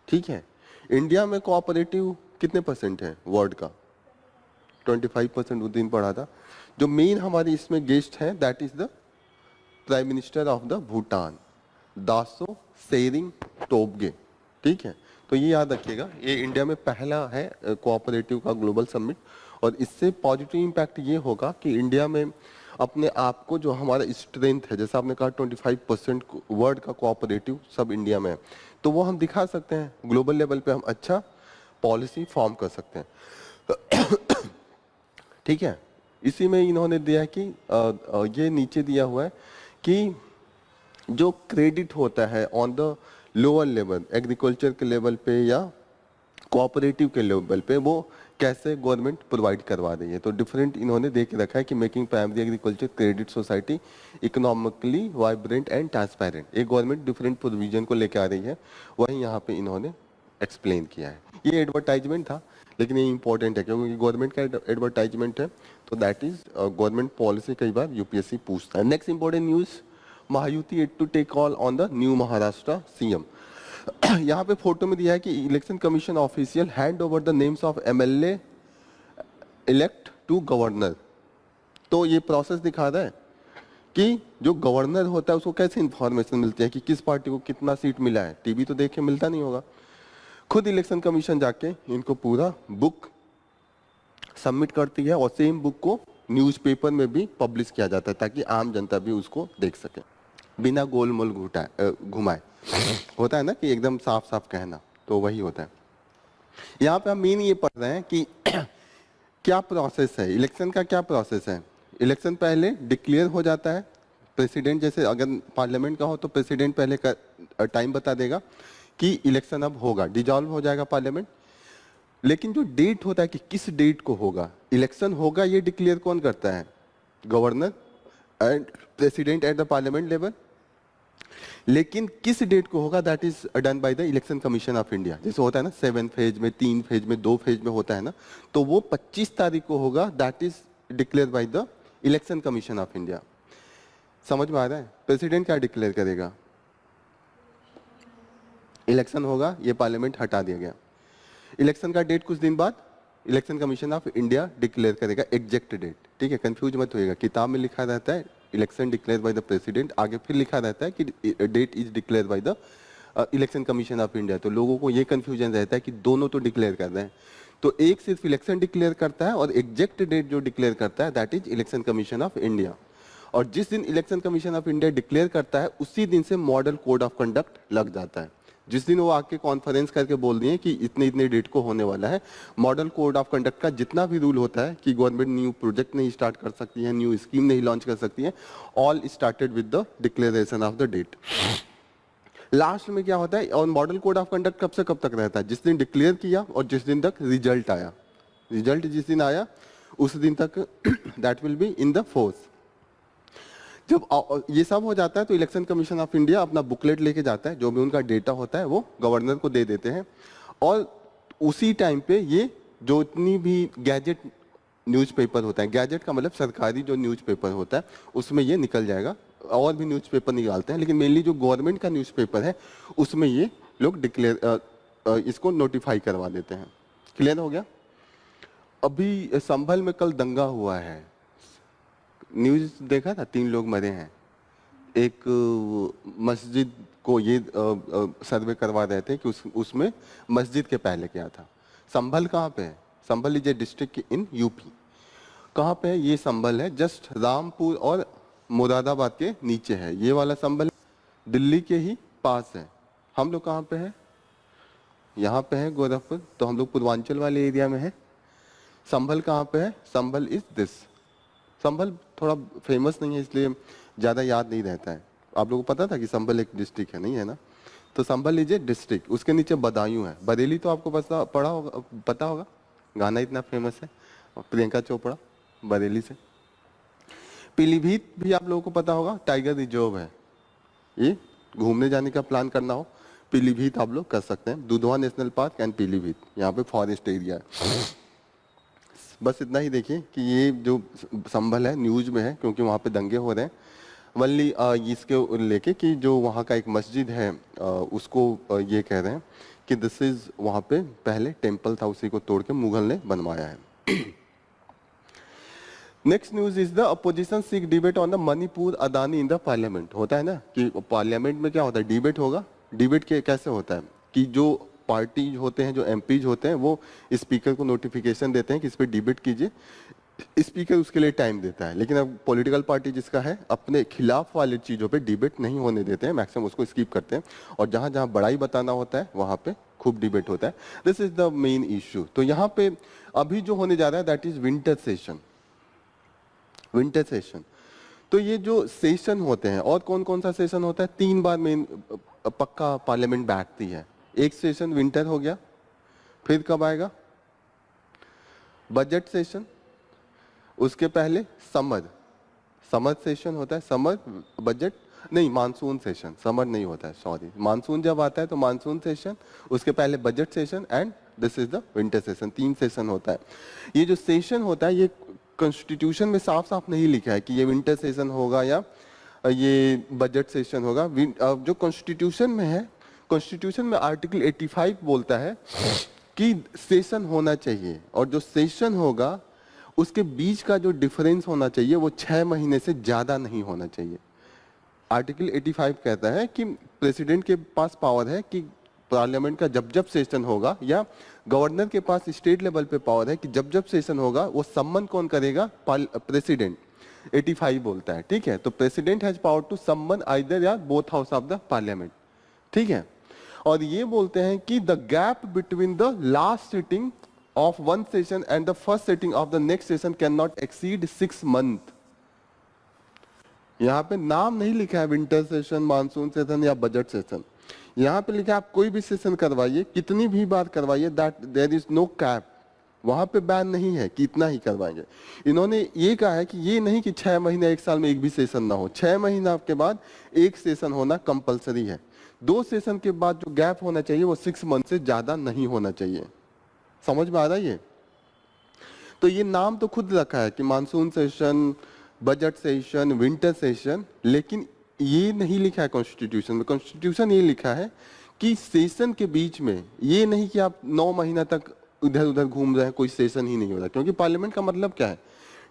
ठीक है, इंडिया में कोऑपरेटिव कितने परसेंट है वर्ल्ड का? 25% उस दिन पढ़ा था। जो मेन हमारी इसमें गेस्ट हैं that is the prime minister of the Bhutan, दासो सेरिंग टोब्गे। ठीक है, तो ये याद रखिएगा, ये इंडिया में पहला है कोऑपरेटिव का ग्लोबल समिट। और इससे पॉजिटिव इम्पैक्ट ये होगा कि इंडिया में अपने आप को, जो हमारा स्ट्रेंथ है, जैसा आपने कहा 25% वर्ल्ड का कोऑपरेटिव सब इंडिया में है, तो वो हम दिखा सकते हैं ग्लोबल लेवल पे, हम अच्छा पॉलिसी फॉर्म कर सकते हैं। ठीक है, इसी में इन्होंने दिया कि ये नीचे दिया हुआ है कि जो क्रेडिट होता है on the lower level, agriculture के लेवल पे या कोऑपरेटिव के लेवल पे, वो कैसे गवर्नमेंट प्रोवाइड करवा रही है। तो डिफरेंट इन्होंने देख रखा है कि making primary agriculture credit society economically vibrant and transparent, एक गवर्नमेंट डिफरेंट प्रोविजन को लेकर आ रही है, वही यहाँ पे इन्होंने एक्सप्लेन किया है। ये एडवर्टाइजमेंट था लेकिन ये इंपॉर्टेंट है क्योंकि गवर्नमेंट का एडवर्टाइजमेंट है, तो दैट इज गवर्नमेंट पॉलिसी कई बार यूपीएससी पूछता है। Next important news, Mahayuti to take all on the new Maharashtra CM. यहाँ पे फोटो में दिया है कि election commission official hand over the names of MLA elect to governor. तो ये प्रोसेस दिखा रहा है कि जो गवर्नर होता है उसको कैसे इंफॉर्मेशन मिलती है कि किस पार्टी को कितना सीट मिला है। टीवी तो देख के मिलता नहीं होगा, खुद इलेक्शन कमीशन जाके इनको पूरा बुक सबमिट करती है और सेम बुक को न्यूज़पेपर में भी पब्लिश किया जाता है ताकि आम जनता भी उसको देख सके बिना गोलमोल घुमाए। होता है ना कि एकदम साफ साफ कहना, तो वही होता है। यहाँ पे हम मेन ये पढ़ रहे हैं कि क्या प्रोसेस है इलेक्शन का, क्या प्रोसेस है। इलेक्शन पहले डिक्लेयर हो जाता है, प्रेसिडेंट, जैसे अगर पार्लियामेंट का हो तो प्रेसिडेंट पहले का टाइम बता देगा कि इलेक्शन अब होगा, डिजॉल्व हो जाएगा पार्लियामेंट। लेकिन जो डेट होता है कि किस डेट को होगा इलेक्शन होगा, ये डिक्लेयर कौन करता है? Governor and president at the parliament level. लेकिन किस डेट को होगा that is done by the election commission of India. जैसे होता है ना 7 फेज में, 3 फेज में, 2 फेज में होता है ना, तो वो 25 तारीख को होगा, that is declare by the election commission of India. समझ में आ रहा है? प्रेसिडेंट क्या डिक्लेयर करेगा? इलेक्शन होगा, ये पार्लियामेंट हटा दिया गया। इलेक्शन का डेट कुछ दिन बाद election commission of India declare करेगा एग्जैक्ट डेट, ठीक है, कंफ्यूज मत होइएगा। किताब में लिखा रहता है election declare by the president, आगे फिर लिखा रहता है कि date is declare by the election commission of India. तो लोगों को ये कंफ्यूजन रहता है कि दोनों तो डिक्लेयर कर रहे हैं। तो एक सिर्फ इलेक्शन डिक्लेयर करता है और एग्जैक्ट डेट जो डिक्लेयर करता है that is election commission of India. और जिस दिन election commission of India declare करता है उसी दिन से मॉडल कोड ऑफ कंडक्ट लग जाता है। जिस दिन वो आके कॉन्फ्रेंस करके बोल दिए कि इतने इतने डेट को होने वाला है, मॉडल कोड ऑफ कंडक्ट का जितना भी रूल होता है कि गवर्नमेंट न्यू प्रोजेक्ट नहीं स्टार्ट कर सकती है, न्यू स्कीम नहीं लॉन्च कर सकती है, all started with the declaration of the date. Last में क्या होता है, और मॉडल कोड ऑफ कंडक्ट कब से कब तक रहता है, जिस दिन डिक्लेयर किया और जिस दिन तक रिजल्ट आया। रिजल्ट जिस दिन आया उस दिन तक that will be in the force. जब ये सब हो जाता है तो इलेक्शन कमीशन ऑफ इंडिया अपना बुकलेट लेके जाता है, जो भी उनका डेटा होता है वो गवर्नर को दे देते हैं। और उसी टाइम पे ये जो इतनी भी गैजेट न्यूज़पेपर होता है, गैजेट का मतलब सरकारी जो न्यूज़पेपर होता है उसमें ये निकल जाएगा। और भी न्यूज़पेपर निकालते हैं लेकिन मेनली जो गवर्नमेंट का न्यूज़पेपर है उसमें ये लोग डिक्लेयर इसको नोटिफाई करवा देते हैं। क्लियर हो गया। अभी संभल में कल दंगा हुआ है, न्यूज देखा था, 3 लोग मरे हैं। एक मस्जिद को ये सर्वे करवा रहे थे कि उसमें मस्जिद के पहले क्या था। संभल कहाँ पे है? Sambhal is a district in UP. कहाँ पे है ये संभल है? जस्ट रामपुर और मुरादाबाद के नीचे है ये वाला संभल, दिल्ली के ही पास है। हम लोग कहाँ पे है? यहाँ पे है गोरखपुर, तो हम लोग पूर्वांचल वाले एरिया में है। संभल कहाँ पे है? Sambhal is this. संभल थोड़ा फेमस नहीं है इसलिए ज़्यादा याद नहीं रहता है। आप लोगों को पता था कि संभल एक डिस्ट्रिक्ट है, नहीं है ना? तो संभल इज ए डिस्ट्रिक्ट, उसके नीचे बदायूं है। बरेली तो आपको पता होगा, गाना इतना फेमस है, प्रियंका चोपड़ा बरेली से। पीलीभीत भी आप लोगों को पता होगा, टाइगर रिजर्व है। ये घूमने जाने का प्लान करना हो पीलीभीत आप लोग कर सकते हैं। Dudhwa national park and Pilibhit, यहाँ पे फॉरेस्ट एरिया है। बस इतना ही देखिए कि ये जो संभल है न्यूज में है क्योंकि वहाँ पे दंगे हो रहे हैं। वनली इसके लेके कि जो वहाँ का एक मस्जिद है उसको ये कह रहे हैं कि दिस इज वहाँ पे पहले टेम्पल था, उसी को तोड़ के मुगल ने बनवाया है। Next news is the opposition seek debate on the Manipur Adani in the parliament. होता है ना कि पार्लियामेंट में क्या होता है, डिबेट होगा। डिबेट कैसे होता है कि जो पार्टी होते हैं, जो एमपीज होते हैं, वो स्पीकर को नोटिफिकेशन देते हैं कि इस पर डिबेट कीजिए। स्पीकर उसके लिए टाइम देता है। लेकिन अब पॉलिटिकल पार्टी जिसका है अपने खिलाफ वाली चीज़ों पे डिबेट नहीं होने देते हैं, मैक्सिमम उसको स्किप करते हैं। और जहाँ जहाँ बड़ाई बताना होता है वहाँ पे खूब डिबेट होता है। This is the main issue. तो यहाँ पे अभी जो होने जा रहा है that is winter session. Winter session, तो ये जो सेशन होते हैं, और कौन कौन सा सेशन होता है? 3 बार मेन पक्का पार्लियामेंट बैठती है। एक सेशन विंटर हो गया, फिर कब आएगा? बजट सेशन, उसके पहले समर सेशन होता है। समर बजट नहीं, मानसून सेशन, समर नहीं होता है, सॉरी। मानसून जब आता है तो मानसून सेशन, उसके पहले budget session and this is the winter session. 3 session होता है। ये जो सेशन होता है ये कॉन्स्टिट्यूशन में साफ साफ नहीं लिखा है कि ये विंटर सेशन होगा या ये बजट सेशन होगा। जो कॉन्स्टिट्यूशन में है, कॉन्स्टिट्यूशन में आर्टिकल 85 बोलता है कि सेशन होना चाहिए, और जो सेशन होगा उसके बीच का जो डिफरेंस होना चाहिए वो 6 महीने से ज्यादा नहीं होना चाहिए। आर्टिकल 85 कहता है कि प्रेसिडेंट के पास पावर है कि पार्लियामेंट का जब जब सेशन होगा, या गवर्नर के पास स्टेट लेवल पे पावर है कि जब जब सेशन होगा वो सम्मन कौन करेगा? प्रेसिडेंट। 85 बोलता है, ठीक है। तो प्रेसिडेंट हैज पावर टू सम्मन आइदर या both house of the parliament, ठीक है। और ये बोलते हैं कि the gap between the last sitting of one session and the first sitting of the next session can not exceed 6 month. यहाँ पे नाम नहीं लिखा है विंटर सेशन, मानसून सेशन या बजट सेशन। यहाँ पे लिखा है आप कोई भी सेशन करवाइए, कितनी भी बार करवाइए, that there is no cap. वहां पे बैन नहीं है कि इतना ही करवाएंगे। इन्होंने ये कहा है कि ये नहीं कि 6 महीने 1 साल में एक भी सेशन ना हो। 6 महीना के बाद एक सेशन होना कंपलसरी है। 2 सेशन के बाद जो गैप होना चाहिए वो 6 मंथ से ज्यादा नहीं होना चाहिए। समझ में आ रहा है ये? तो ये नाम तो खुद रखा है कि monsoon session, budget session, winter session, लेकिन ये नहीं लिखा है कॉन्स्टिट्यूशन में। कॉन्स्टिट्यूशन ये लिखा है कि सेशन के बीच में ये नहीं कि आप 9 महीना तक इधर उधर घूम रहे हैं, कोई सेशन ही नहीं हो रहा, क्योंकि पार्लियामेंट का मतलब क्या है,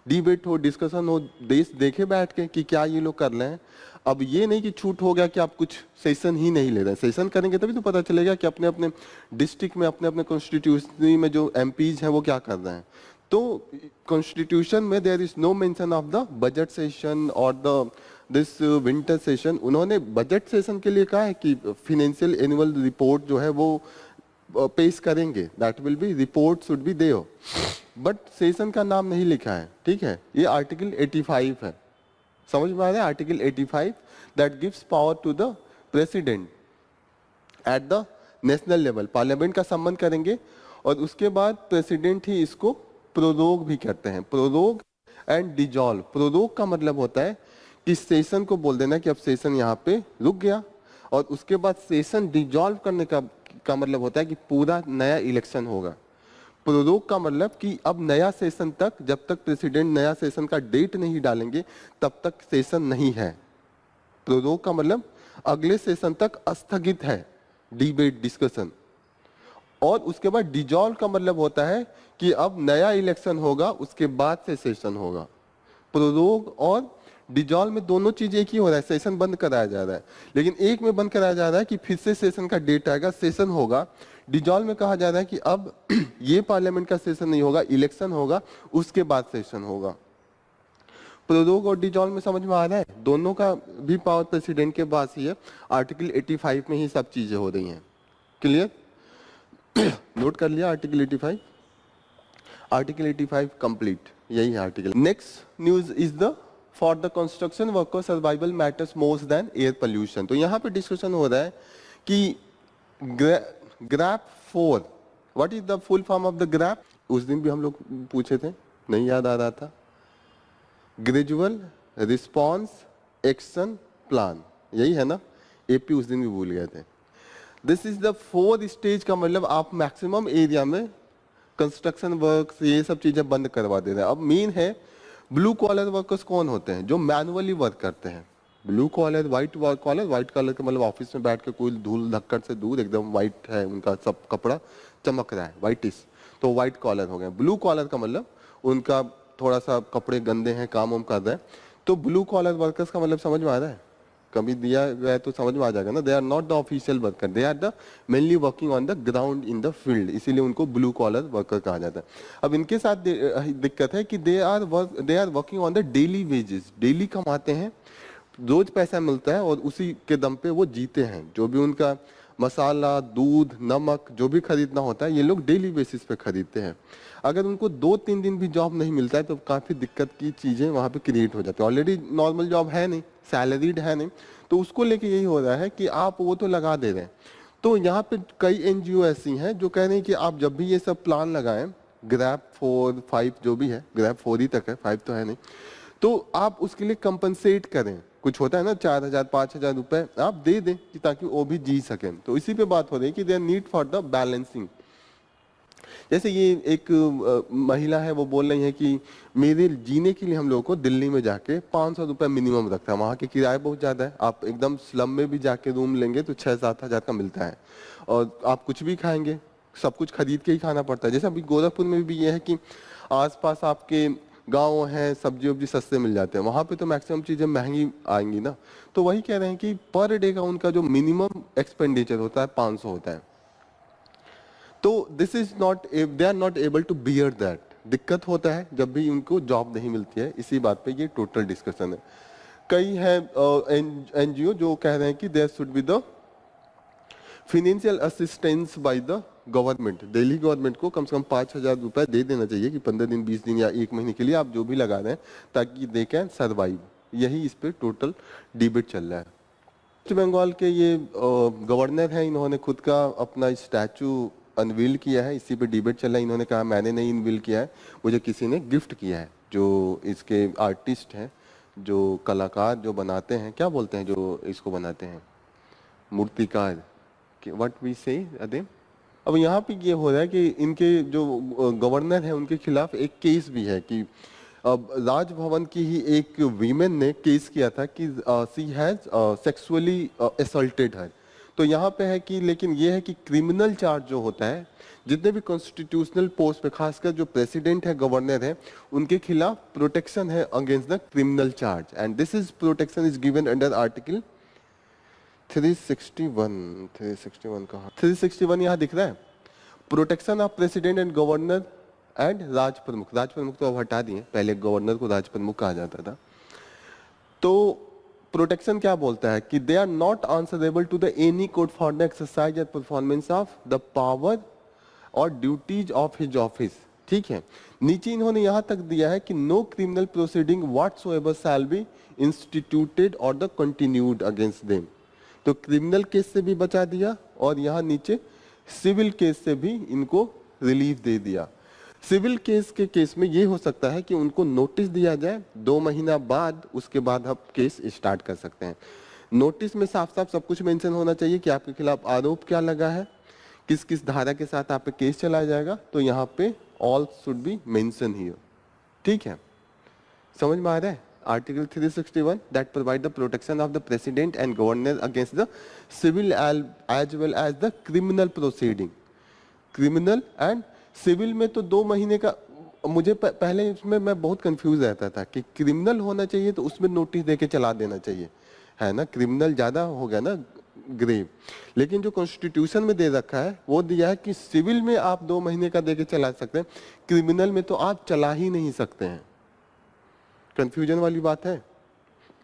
डिबेट हो, डिस्कशन हो, देश देखे बैठ के कि क्या ये लोग कर रहे हैं। अब ये नहीं कि छूट हो गया कि आप कुछ सेशन ही नहीं ले रहे हैं, सेशन करेंगे तभी तो पता चलेगा कि अपने अपने डिस्ट्रिक्ट में, अपने अपने कॉन्स्टिट्यूशनी में जो एमपीज हैं वो क्या कर रहे हैं। तो कॉन्स्टिट्यूशन में there is no mention of the budget session और द दिस विंटर सेशन। उन्होंने बजट सेशन के लिए कहा है कि फाइनेंशियल एनुअल रिपोर्ट जो है वो पेश करेंगे, that will be report should be there, but session का नाम नहीं लिखा है। ठीक है, ये आर्टिकल 85 है, समझ में आ रहा है, article 85 that gives power to the president at the national level. Parliament का संबंध करेंगे और उसके बाद प्रेसिडेंट ही इसको प्रोरोग भी करते हैं, प्रोरोग एंड डिजॉल्व। प्रोरोग का मतलब होता है कि सेशन को बोल देना कि अब सेशन यहाँ पे रुक गया, और उसके बाद सेशन डिजॉल्व करने का मतलब होता है कि पूरा नया इलेक्शन होगा। प्रोरोग का मतलब कि अब नया सेशन तक, जब तक प्रेसिडेंट नया सेशन का डेट नहीं डालेंगे तब तक सेशन नहीं है। प्रोरोग का मतलब अगले सेशन तक स्थगित है डिबेट डिस्कशन। और उसके बाद डिजॉल्व का मतलब होता है कि अब नया इलेक्शन होगा, उसके बाद से सेशन होगा। प्रोरोग और डिजॉल्व में दोनों चीज एक ही हो रहा है, सेशन बंद कराया जा रहा है, लेकिन एक में बंद कराया जा रहा है कि फिर से सेशन का डेट आएगा, सेशन होगा। डिजॉल्व में कहा जा रहा है कि अब ये पार्लियामेंट का सेशन नहीं होगा, इलेक्शन होगा, उसके बाद सेशन होगा। प्रोरोग और डिजॉल्व में समझ में आ रहा है, दोनों का भी पावर प्रेसिडेंट के पास ही है। आर्टिकल 85 में ही सब चीजें हो रही हैं। क्लियर? नोट कर लिया आर्टिकल 85? आर्टिकल 85 कंप्लीट, यही है article. Next news is the for the construction worker survival matters more than air pollution. तो यहाँ पे डिस्कशन हो रहा है कि grab 4, what is the full form of the grab? उस दिन भी हम लोग पूछे थे, नहीं याद आ रहा था। ग्रेजुअल रिस्पॉन्स एक्शन प्लान, यही है ना? एपी उस दिन भी भूल गए थे। दिस इज द 4 स्टेज का मतलब आप मैक्सिमम एरिया में कंस्ट्रक्शन वर्क ये सब चीजें बंद करवा दे रहे हैं। अब मेन है ब्लू कॉलर वर्कर्स कौन होते हैं? जो मैनुअली वर्क करते हैं। Blue collar, white collar, white collar का मतलब ऑफिस में बैठ के कोई धूल धक्कड़ से दूर, एकदम व्हाइट है उनका सब कपड़ा, चमक रहा है, व्हाइटिश, तो व्हाइट कॉलर हो गए। ब्लू कॉलर का मतलब उनका थोड़ा सा कपड़े गंदे हैं, काम वाम कर रहे हैं, तो ब्लू कॉलर वर्कर्स का मतलब समझ में आ रहा है? कभी दिया गया तो समझ में आ जाएगा ना। They are not the official worker, they are the mainly working on the ground in the field, इसीलिए उनको ब्लू कॉलर वर्कर कहा जाता है। अब इनके साथ दिक्कत है कि they are working on the daily wages, daily कमाते हैं, रोज पैसा मिलता है और उसी के दम पे वो जीते हैं। जो भी उनका मसाला, दूध, नमक जो भी खरीदना होता है ये लोग डेली बेसिस पे खरीदते हैं। अगर उनको 2-3 दिन भी जॉब नहीं मिलता है तो काफ़ी दिक्कत की चीज़ें वहाँ पे क्रिएट हो जाती है। ऑलरेडी नॉर्मल जॉब है नहीं, सैलरीड है नहीं, तो उसको लेके यही हो रहा है कि आप वो तो लगा दे रहे हैं। तो यहाँ पे कई एनजीओ ऐसी हैं जो कह रहे हैं कि आप जब भी ये सब प्लान लगाएं, ग्रैप 4, 5 जो भी है, ग्रैप 4 ही तक है, 5 तो है नहीं, तो आप उसके लिए कंपनसेट करें। कुछ होता है ना 4,000 5,000 रुपए आप दे दें कि ताकि वो भी जी सकें। तो इसी पे बात हो रही है कि there need for the balancing. जैसे ये एक महिला है, वो बोल रही है कि मेरे जीने के लिए हम लोगों को दिल्ली में जाके 500 रुपए मिनिमम रखता है, वहाँ के किराए बहुत ज़्यादा है। आप एकदम स्लम में भी जाके रूम लेंगे तो 6-7 हज़ार का मिलता है, और आप कुछ भी खाएंगे सब कुछ खरीद के ही खाना पड़ता है। जैसे अभी गोरखपुर में भी ये है कि आसपास आपके गांव हैं, सब्जी वब्जी सस्ते मिल जाते हैं, वहाँ पे तो मैक्सिमम चीज़ें महंगी आएंगी ना। तो वही कह रहे हैं कि पर डे का उनका जो मिनिमम एक्सपेंडिचर होता है 500 होता है। तो this is not, they are not able to bear that. दिक्कत होता है जब भी उनको जॉब नहीं मिलती है। इसी बात पे ये टोटल डिस्कशन है। कई है एनजीओ जो कह रहे हैं कि there should be the financial assistance by the government. Delhi government को कम से कम 5,000 रुपए दे देना चाहिए कि 15 दिन 20 दिन या 1 महीने के लिए आप जो भी लगा रहे हैं ताकि दे कैन सर्वाइव। यही इस पे टोटल डिबेट चल रहा है। वेस्ट बंगाल के ये गवर्नर हैं, इन्होंने खुद का अपना स्टैचू अनवील किया है, इसी पे डिबेट चल रहा है। इन्होंने कहा मैंने नहीं अनवील किया है, मुझे किसी ने गिफ्ट किया है। जो इसके आर्टिस्ट हैं, जो कलाकार जो बनाते हैं, क्या बोलते हैं जो इसको बनाते हैं, मूर्तिकार, व्हाट वी से अदे। अब यहाँ पे ये हो रहा है कि इनके जो गवर्नर हैं उनके खिलाफ एक केस भी है कि अब राजभवन की ही एक वीमेन ने केस किया था कि सी हैज सेक्सुअली असल्टेड हर। तो यहाँ पे है कि लेकिन ये है कि क्रिमिनल चार्ज जो होता है, जितने भी कॉन्स्टिट्यूशनल पोस्ट पे, खासकर जो प्रेसिडेंट है, गवर्नर है, उनके खिलाफ प्रोटेक्शन है against the criminal charge, and this is protection is given under article 361 कहा, 361 यहाँ दिख रहा है, protection of president and governor and Raj Pramukh. Raj प्रमुख तो अब हटा दिए, पहले गवर्नर को राज प्रमुख कहा जाता था। तो प्रोटेक्शन क्या बोलता है कि they are not answerable to the any court for the exercise and performance of the power और ड्यूटीज ऑफ हिज ऑफिस। ठीक है, नीचे इन्होंने यहां तक दिया है कि no criminal proceeding whatsoever shall be instituted और द कंटिन्यूड अगेंस्ट देम। तो क्रिमिनल केस से भी बचा दिया और यहाँ नीचे सिविल केस से भी इनको रिलीफ दे दिया। सिविल केस के केस में ये हो सकता है कि उनको नोटिस दिया जाए 2 महीना बाद, उसके बाद आप केस स्टार्ट कर सकते हैं। नोटिस में साफ साफ सब कुछ मेंशन होना चाहिए कि आपके खिलाफ आरोप क्या लगा है, किस किस धारा के साथ आप पे केस चलाया जाएगा, तो यहाँ पे all should be mention here. ठीक है, समझ में आ रहा है? Article 361 that provide the protection of the president and governor against the civil as well as the criminal proceeding. Criminal and civil में तो 2 महीने का, मुझे पहले इसमें मैं बहुत कंफ्यूज रहता था कि क्रिमिनल होना चाहिए तो उसमें नोटिस देके चला देना चाहिए, है ना, क्रिमिनल ज्यादा हो गया ना ग्रेव। लेकिन जो कॉन्स्टिट्यूशन में दे रखा है वो दिया है कि सिविल में आप 2 महीने का देके चला सकते हैं, क्रिमिनल में तो आप चला ही नहीं सकते हैं। कंफ्यूजन वाली बात है,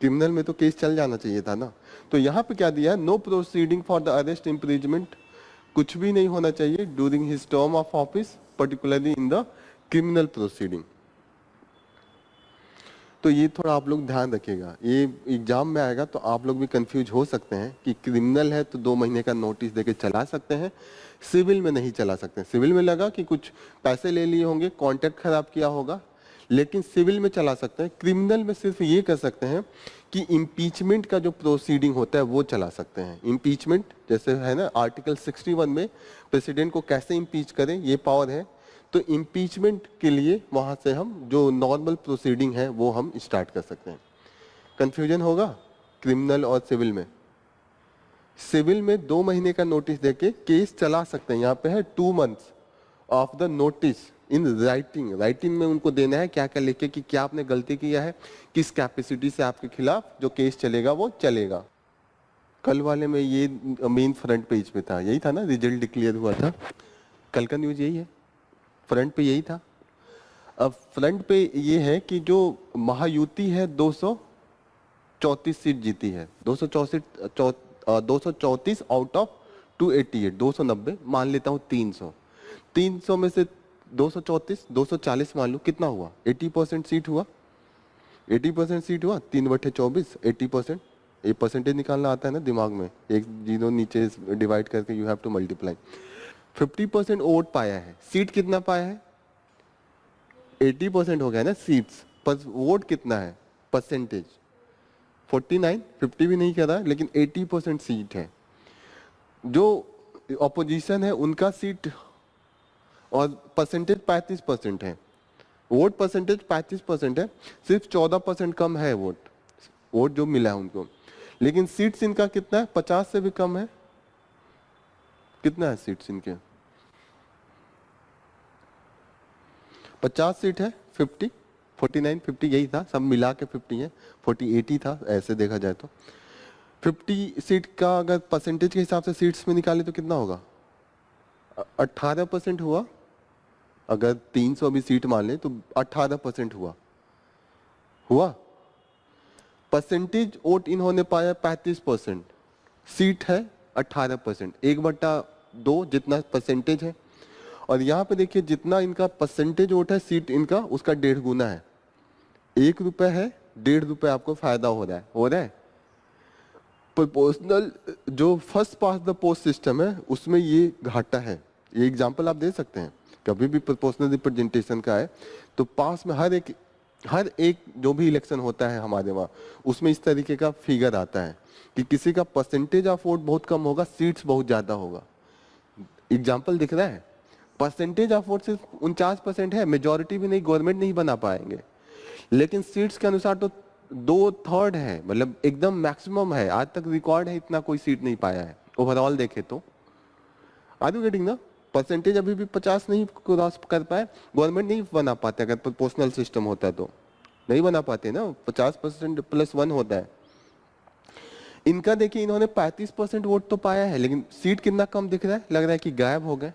क्रिमिनल में तो केस चल जाना चाहिए था ना। तो यहाँ पे क्या दिया है, no proceeding for the arrest imprisonment, कुछ भी नहीं होना चाहिए during his term of office, particularly in the criminal proceeding. तो ये थोड़ा आप लोग ध्यान रखिएगा, ये एग्जाम में आएगा तो आप लोग भी कंफ्यूज हो सकते हैं कि क्रिमिनल है तो 2 महीने का नोटिस देके चला सकते हैं, सिविल में नहीं चला सकते। सिविल में लगा कि कुछ पैसे ले लिए होंगे, कॉन्ट्रैक्ट खराब किया होगा, लेकिन सिविल में चला सकते हैं। क्रिमिनल में सिर्फ ये कर सकते हैं कि इम्पीचमेंट का जो प्रोसीडिंग होता है वो चला सकते हैं। इम्पीचमेंट जैसे है ना, आर्टिकल 61 में प्रेसिडेंट को कैसे इम्पीच करें ये पावर है, तो इम्पीचमेंट के लिए वहां से हम जो नॉर्मल प्रोसीडिंग है वो हम स्टार्ट कर सकते हैं। कंफ्यूजन होगा क्रिमिनल और सिविल में। सिविल में 2 महीने का नोटिस देके केस चला सकते हैं। यहाँ पे है 2 months of the notice in writing. Writing में उनको देना है क्या क्या लिखे कि क्या आपने गलती किया है, किस कैपेसिटी से आपके खिलाफ जो केस चलेगा वो चलेगा। कल वाले में ये मेन फ्रंट पेज पे था, यही था ना, रिजल्ट डिक्लेयर हुआ था, कल का न्यूज यही है, फ्रंट पे यही था। अब फ्रंट पे ये है कि जो महायुति है 234 सीट जीती है, 234 आउट ऑफ 288, 290 मान लेता हूँ, 300 में से 234 240 मान लो, कितना हुआ, 80% सीट हुआ, 80% सीट हुआ, 3/24 80%। ये परसेंटेज निकालना आता है ना दिमाग में, एक जीरो नीचे डिवाइड करके you have to multiply. 50% vote पाया है, सीट कितना पाया है, 80% हो गया ना सीट्स, पर वोट कितना है, परसेंटेज 49, 50 भी नहीं कर रहा, लेकिन 80% सीट है। जो ऑपोजिशन है उनका सीट और परसेंटेज 35% है, वोट परसेंटेज 35% है, सिर्फ 14% कम है वोट जो मिला है उनको, लेकिन सीट्स इनका कितना है, 50 से भी कम है। कितना है सीट्स इनके, 50 सीट है, 50 49 50 यही था, सब मिला के 50 है, 40 80 था ऐसे देखा जाए तो। 50 सीट का अगर परसेंटेज के हिसाब से सीट्स में निकाले तो कितना होगा, 18% हुआ। अगर 300 भी सीट मान ले तो 18% हुआ। परसेंटेज वोट इन्होंने पाया 35%, सीट है 18%, 1/2 जितना परसेंटेज है। और यहाँ पे देखिए जितना इनका परसेंटेज वोट है, सीट इनका उसका 1.5 गुना है। 1 रुपए है, 1.5 रुपए आपको फायदा हो रहा है। प्रोपोर्शनल जो first pass the post system है उसमें ये घाटा है। ये एग्जांपल आप दे सकते हैं, कभी भी प्रोपोर्शनल रिप्रेजेंटेशन का है तो पास में हर एक जो भी इलेक्शन होता है हमारे वहाँ, उसमें इस तरीके का फिगर आता है कि किसी का परसेंटेज ऑफ वोट बहुत कम होगा, सीट्स बहुत ज्यादा होगा। एग्जाम्पल दिख रहा है, परसेंटेज ऑफ वोट सिर्फ 49% है, मेजोरिटी भी नहीं, गवर्नमेंट नहीं बना पाएंगे, लेकिन सीट्स के अनुसार तो 2/3 है, मतलब एकदम मैक्सिमम है। आज तक रिकॉर्ड है, इतना कोई सीट नहीं पाया है ओवरऑल देखे तो। आर यू गेटिंग ना? परसेंटेज अभी भी 50 नहीं क्रॉस कर पाए, गवर्नमेंट नहीं बना पाते, अगर प्रोपोर्शनल सिस्टम होता तो नहीं बना पाते ना, 50% प्लस 1 होता है। इनका देखिए, इन्होंने 35% वोट तो पाया है, लेकिन सीट कितना कम दिख रहा है, लग रहा है कि गायब हो गए।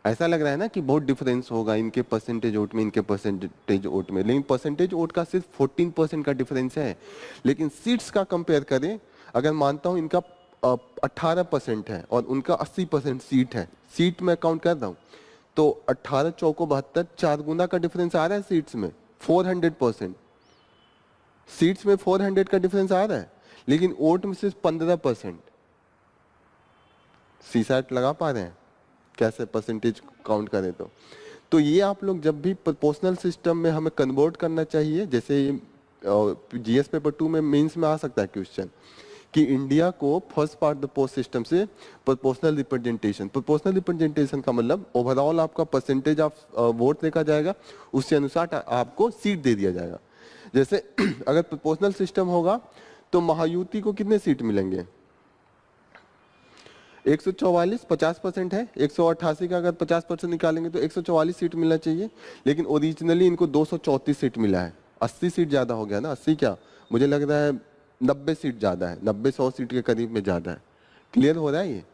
ऐसा लग रहा है ना कि बहुत डिफरेंस होगा इनके परसेंटेज वोट में, इनके परसेंटेज वोट में, लेकिन परसेंटेज वोट का सिर्फ 14% का डिफरेंस है। लेकिन सीट्स का कंपेयर करें, अगर मानता हूं इनका 18% है और उनका 80% सीट है, सीट में काउंट कर रहा हूं, तो 18 चौको 72, 4 गुना का डिफरेंस आ रहा है सीट्स में, 400%। सीट्स में 400 का डिफरेंस आ रहा है, लेकिन वोट में सिर्फ 15%। सीसैट लगा पा रहे हैं कैसे परसेंटेज काउंट करें तो ये आप लोग जब भी प्रोपोर्शनल सिस्टम में हमें कन्वर्ट करना चाहिए, जैसे जीएस पेपर 2 में मेंस में आ सकता है क्वेश्चन कि इंडिया को first part the post system से प्रोपोर्शनल रिप्रेजेंटेशन का मतलब ओवरऑल आपका परसेंटेज ऑफ वोट देखा जाएगा, उसके अनुसार आपको सीट दे दिया जाएगा। जैसे अगर प्रोपोर्शनल सिस्टम होगा तो महायुति को कितने सीट मिलेंगे? 144, 50% है, 188 का अगर 50% निकालेंगे तो 144 सीट मिलना चाहिए, लेकिन ओरिजिनली इनको 234 सीट मिला है। 80 सीट ज्यादा हो गया ना, 80 क्या, मुझे लग रहा है 90 सीट ज्यादा है, 90-100 सीट के करीब में ज्यादा है। क्लियर हो रहा है ये?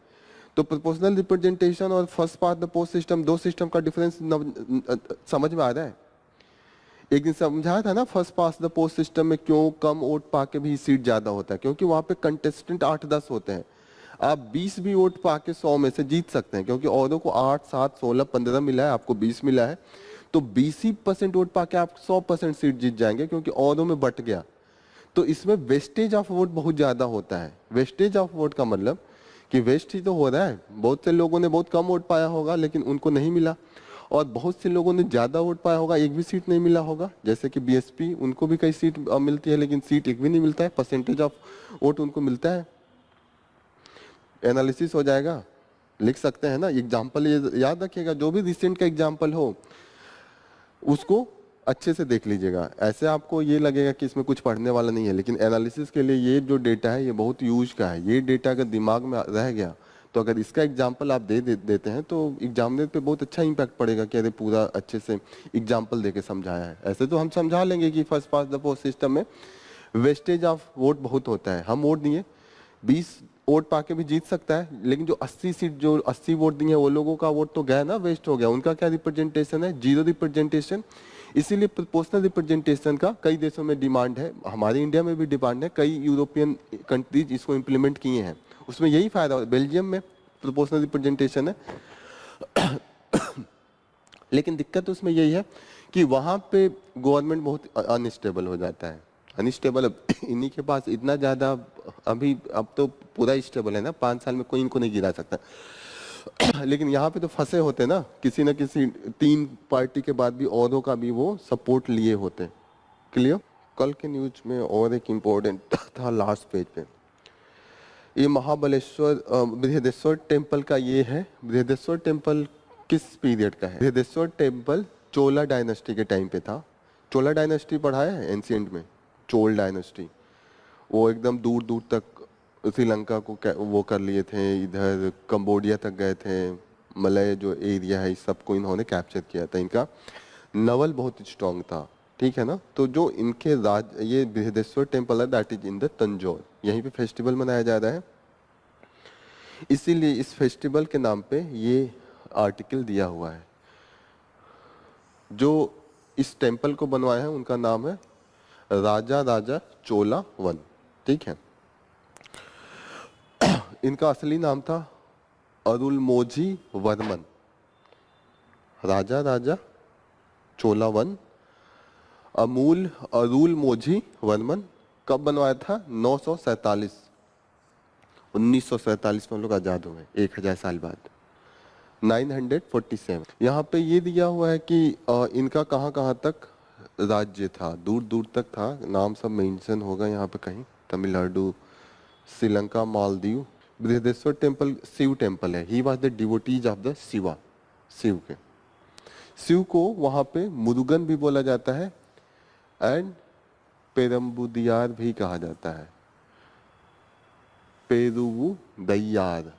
तो प्रोपोर्शनल रिप्रेजेंटेशन और first part the post system, दो सिस्टम का डिफरेंस समझ में आ रहा है? एक दिन समझाया था ना, first pass the post system में क्यों कम वोट पाके भी सीट ज्यादा होता है, क्योंकि वहां पे कंटेस्टेंट 8-10 होते हैं। आप 20 भी वोट पाके 100 में से जीत सकते हैं, क्योंकि औरों को 8, 7, 16, 15 मिला है, आपको 20 मिला है, तो 20% वोट पाके आप 100% सीट जीत जाएंगे, क्योंकि औरों में बट गया। तो इसमें वेस्टेज ऑफ वोट बहुत ज्यादा होता है। वेस्टेज ऑफ वोट का मतलब कि वेस्ट ही तो हो रहा है, बहुत से लोगों ने बहुत कम वोट पाया होगा लेकिन उनको नहीं मिला, और बहुत से लोगों ने ज्यादा वोट पाया होगा, एक भी सीट नहीं मिला होगा। जैसे कि बीएसपी, उनको भी कई सीट मिलती है लेकिन सीट एक भी नहीं मिलता है, परसेंटेज ऑफ वोट उनको मिलता है। एनालिसिस हो जाएगा, लिख सकते हैं ना एग्जाम्पल, ये याद रखिएगा, जो भी रिसेंट का एग्जाम्पल हो उसको अच्छे से देख लीजिएगा। ऐसे आपको ये लगेगा कि इसमें कुछ पढ़ने वाला नहीं है, लेकिन एनालिसिस के लिए ये जो डेटा है ये बहुत यूज का है। ये डेटा अगर दिमाग में रह गया तो अगर इसका एग्जाम्पल आप देते हैं तो एग्जामिनर पे बहुत अच्छा इंपैक्ट पड़ेगा कि अरे पूरा अच्छे से एग्जाम्पल देके समझाया है। ऐसे तो हम समझा लेंगे कि first pass the post system में वेस्टेज ऑफ वोट बहुत होता है। हम वोट दिए, 20 वोट पाके भी जीत सकता है, लेकिन जो 80 सीट, जो 80 वोट दिए वो लोगों का वोट तो गया ना, वेस्ट हो गया। उनका क्या रिप्रेजेंटेशन है? Zero representation. इसीलिए प्रोपोर्शनल रिप्रेजेंटेशन का कई देशों में डिमांड है, हमारे इंडिया में भी डिमांड है, कई यूरोपियन कंट्रीज इसको इम्प्लीमेंट किए हैं, उसमें यही फायदा है। बेल्जियम में प्रोपोर्शनल रिप्रेजेंटेशन है लेकिन दिक्कत उसमें यही है कि वहां पे गवर्नमेंट बहुत अनस्टेबल हो जाता है। अनस्टेबल इन्हीं के पास इतना ज्यादा, अभी अब तो पूरा स्टेबल है ना, 5 साल में कोई इनको नहीं गिरा सकता लेकिन यहाँ पे तो फंसे होते ना, किसी न किसी 3 पार्टी के बाद भी औरों का भी वो सपोर्ट लिए होते। क्लियर? कल के न्यूज में और एक इम्पोर्टेंट था लास्ट पेज पे, ये महाबलेश्वर बृहदेश्वर टेम्पल का ये है। बृहदेश्वर टेम्पल किस पीरियड का है? बृहदेश्वर टेम्पल चोला डायनेस्टी के टाइम पे था। चोला डायनेस्टी पढ़ाया है एंशिएंट में, चोल डायनेस्टी, वो एकदम दूर दूर तक श्रीलंका को वो कर लिए थे, इधर कंबोडिया तक गए थे, मलय जो एरिया है इस सबको इन्होंने कैप्चर किया था। इनका नवल बहुत स्ट्रांग था, ठीक है ना। तो जो इनके राज, ये बृहदेश्वर टेम्पल है, that is in the Tanjore, यहीं पे फेस्टिवल मनाया जा रहा है, इसीलिए इस फेस्टिवल के नाम पे ये आर्टिकल दिया हुआ है। जो इस टेम्पल को बनवाया है उनका नाम है राजा राजा चोला वन, ठीक है। इनका असली नाम था अरुलमोझी वर्मन। राजा राजा चोला वन अमूल अरुलमोझी वर्मन कब बनवाया था? 947, 1947 में हम लोग आजाद हुए, 1000 साल बाद, 947। यहाँ पे ये दिया हुआ है कि इनका कहाँ कहाँ तक राज्य था, दूर दूर तक था, नाम सब मेंशन होगा यहाँ पे कहीं, तमिलनाडु, श्रीलंका, मालदीव। बृहदेश्वर टेम्पल शिव टेम्पल है, he was the devotees of the Shiva, Shiva के। शिव को वहां पे मुरुगन भी बोला जाता है एंड पेरम्बुदियार भी कहा जाता है। पेरुवु दैयार,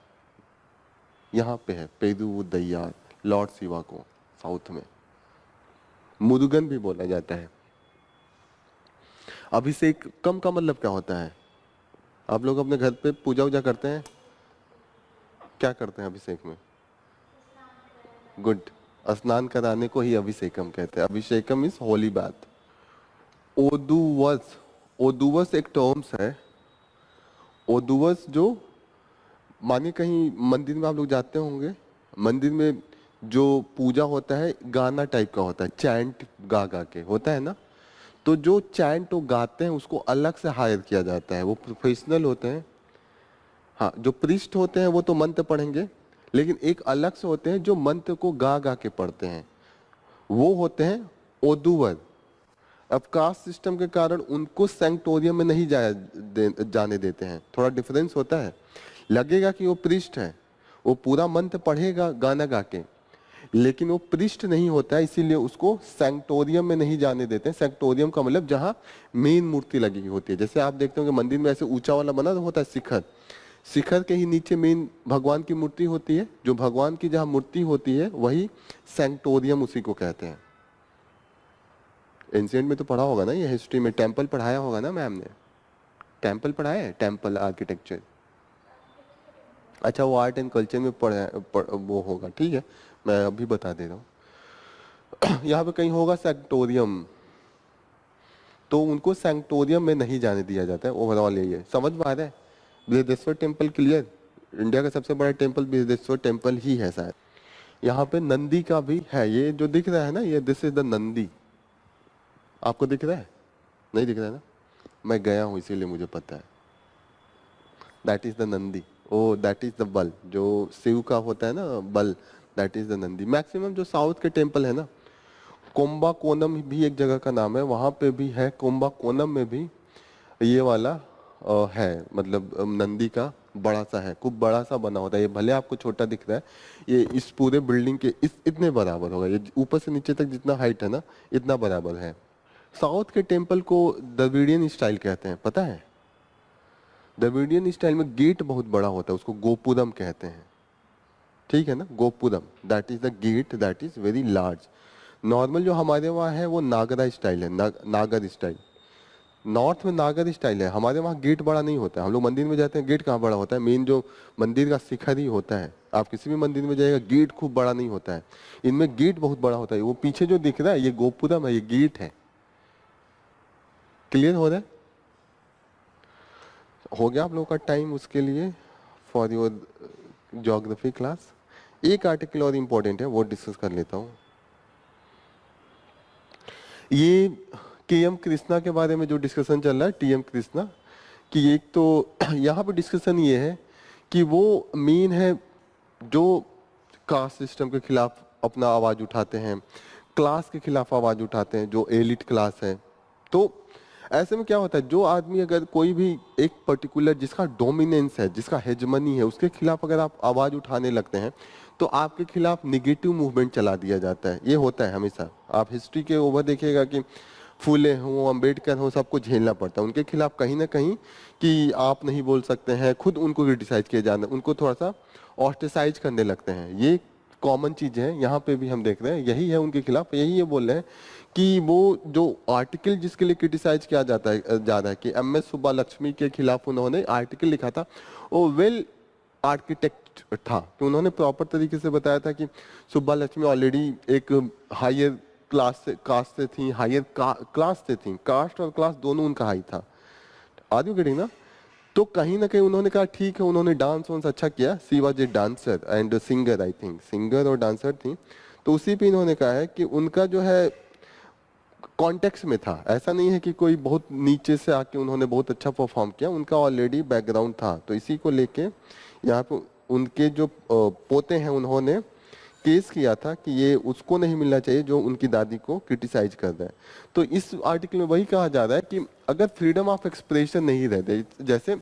यहाँ पे है पेरुवु दैयार, लॉर्ड शिवा को साउथ में। मुरुगन भी बोला जाता है। अभिषेक कम का मतलब क्या होता है? आप लोग अपने घर पे पूजा वूजा करते हैं, क्या करते हैं अभिषेक में? गुड, स्नान कराने को ही अभिषेकम कहते हैं। अभिषेकम इज होली बात। ओदुवस, ओदुवस एक टर्म्स है। ओदुवस जो मानिए कहीं मंदिर में आप लोग जाते होंगे, मंदिर में जो पूजा होता है गाना टाइप का होता है, चैंट गा गा के होता है ना, तो जो चैंट वो गाते हैं उसको अलग से हायर किया जाता है, वो प्रोफेशनल होते हैं। हाँ, जो प्रीस्ट होते हैं वो तो मंत्र पढ़ेंगे, लेकिन एक अलग से होते हैं जो मंत्र को गा गा के पढ़ते हैं, वो होते हैं ओदुवर। अब कास्ट सिस्टम के कारण उनको सैंक्टोरियम में नहीं जाने देते हैं, थोड़ा डिफरेंस होता है। लगेगा कि वो प्रीस्ट है, वो पूरा मंत्र पढ़ेगा गाना गा के, लेकिन वो प्रीस्ट नहीं होता है, इसीलिए उसको सैंक्टोरियम में नहीं जाने देते हैं। सैंक्टोरियम का मतलब जहाँ मेन मूर्ति लगी होती है। जैसे आप देखते हो कि मंदिर में ऐसे ऊंचा वाला बना होता है शिखर, शिखर के ही नीचे मेन भगवान की मूर्ति होती है। जो भगवान की जहाँ मूर्ति होती है वही सैंक्टोरियम उसी को कहते हैं। एंशिएंट में तो पढ़ा होगा ना, ये हिस्ट्री में टेम्पल पढ़ाया होगा ना मैम ने, टेम्पल पढ़ाया है, टेम्पल आर्किटेक्चर। अच्छा, वो आर्ट एंड कल्चर में वो होगा, ठीक है, मैं अभी बता दे रहा हूँ। यहाँ पे कहीं होगा सैंक्टोरियम, तो उनको सैंक्टोरियम में नहीं जाने दिया जाता है। ओवरऑल यही है, समझ में आ रहा है? Brihadeshwara temple clear? इंडिया का सबसे बड़ा टेम्पल बृहदेश्वर टेम्पल ही है शायद। यहाँ पे नंदी का भी है, ये जो दिख रहा है ना, ये दिस इज द नंदी। आपको दिख रहा है? नहीं दिख रहा है ना, मैं गया हूँ इसीलिए मुझे पता है। That is the Nandi. Oh that is the bull, जो शिव का होता है ना bull, that is the Nandi. Maximum जो साउथ के टेम्पल है ना, कुंभकोणम भी एक जगह का नाम है, वहां पे भी है। कुंभकोणम में भी ये वाला है, मतलब नंदी का बड़ा सा है, खूब बड़ा सा बना होता है। ये भले आपको छोटा दिख रहा है, ये इस पूरे बिल्डिंग के इतने बराबर होगा, ये ऊपर से नीचे तक जितना हाइट है ना, इतना बराबर है। साउथ के टेम्पल को द्रविडियन स्टाइल कहते हैं, पता है? द्रविडियन स्टाइल में गेट बहुत बड़ा होता है, उसको गोपुरम कहते हैं, ठीक है ना, gopuram, that is the get that is very large. Normal जो हमारे वहाँ है वो नागरा स्टाइल है, नागर स्टाइल। नॉर्थ में नागर स्टाइल है, हमारे वहाँ गेट बड़ा नहीं होता है। हम लोग मंदिर में जाते हैं, गेट कहाँ बड़ा होता है, मेन जो मंदिर का शिखर ही होता है। आप किसी भी मंदिर में जाइएगा, गेट खूब बड़ा नहीं होता है, इनमें गेट बहुत बड़ा होता है। वो पीछे जो दिख रहा है ये गोपुरम है, ये गेट है। क्लियर हो रहा है? हो गया आप लोगों का टाइम उसके लिए फॉर योर ज्योग्राफी क्लास। एक आर्टिकल और इम्पोर्टेंट है, वो डिस्कस कर लेता हूँ। ये के.एम. कृष्णा के बारे में जो डिस्कशन चल रहा है, टी.एम. कृष्णा कि एक तो यहाँ पे डिस्कशन ये है कि वो मेन है जो कास्ट सिस्टम के खिलाफ अपना आवाज उठाते हैं, क्लास के खिलाफ आवाज उठाते हैं, जो एलिट क्लास है। तो ऐसे में क्या होता है, जो आदमी अगर कोई भी एक पर्टिकुलर जिसका डोमिनेंस है, जिसका हेजमनी है, उसके खिलाफ अगर आप आवाज उठाने लगते हैं तो आपके खिलाफ निगेटिव मूवमेंट चला दिया जाता है। ये होता है हमेशा, आप हिस्ट्री के ओवर देखिएगा कि फूले हों, अम्बेडकर हों, सबको झेलना पड़ता है उनके खिलाफ कहीं ना कहीं कि आप नहीं बोल सकते हैं, खुद उनको क्रिटिसाइज किया जाना, उनको थोड़ा सा ऑस्ट्रेसाइज करने लगते हैं। ये कॉमन चीज है, यहाँ पे भी हम देख रहे हैं, यही है उनके खिलाफ। यही ये बोल रहे हैं कि वो जो आर्टिकल जिसके लिए क्रिटिसाइज किया जाता है जा रहा है कि एम.एस. सुब्बालक्ष्मी के खिलाफ उन्होंने आर्टिकल लिखा था, वो वेल आर्किटेक्ट था कि उन्होंने प्रॉपर तरीके से बताया था कि सुब्बालक्ष्मी ऑलरेडी एक हायर क्लास से, कास्ट से थी, हायर क्लास से थी, कास्ट और क्लास दोनों उनका हाई था। आर यू गेटिंग ना? तो कहीं ना कहीं उन्होंने कहा ठीक है, उन्होंने डांस वांस अच्छा किया, she was a dancer and singer, I think singer और डांसर थी, तो उसी पे इन्होंने कहा है कि उनका जो है कॉन्टेक्स्ट में था। ऐसा नहीं है कि कोई बहुत नीचे से आके उन्होंने बहुत अच्छा परफॉर्म किया, उनका ऑलरेडी बैकग्राउंड था। तो इसी को लेके यहाँ पे उनके जो पोते हैं उन्होंने केस किया था कि ये उसको नहीं मिलना चाहिए जो उनकी दादी को क्रिटिसाइज कर रहा है। तो इस आर्टिकल में वही कहा जा रहा है कि अगर फ्रीडम ऑफ एक्सप्रेशन नहीं रहते, जैसे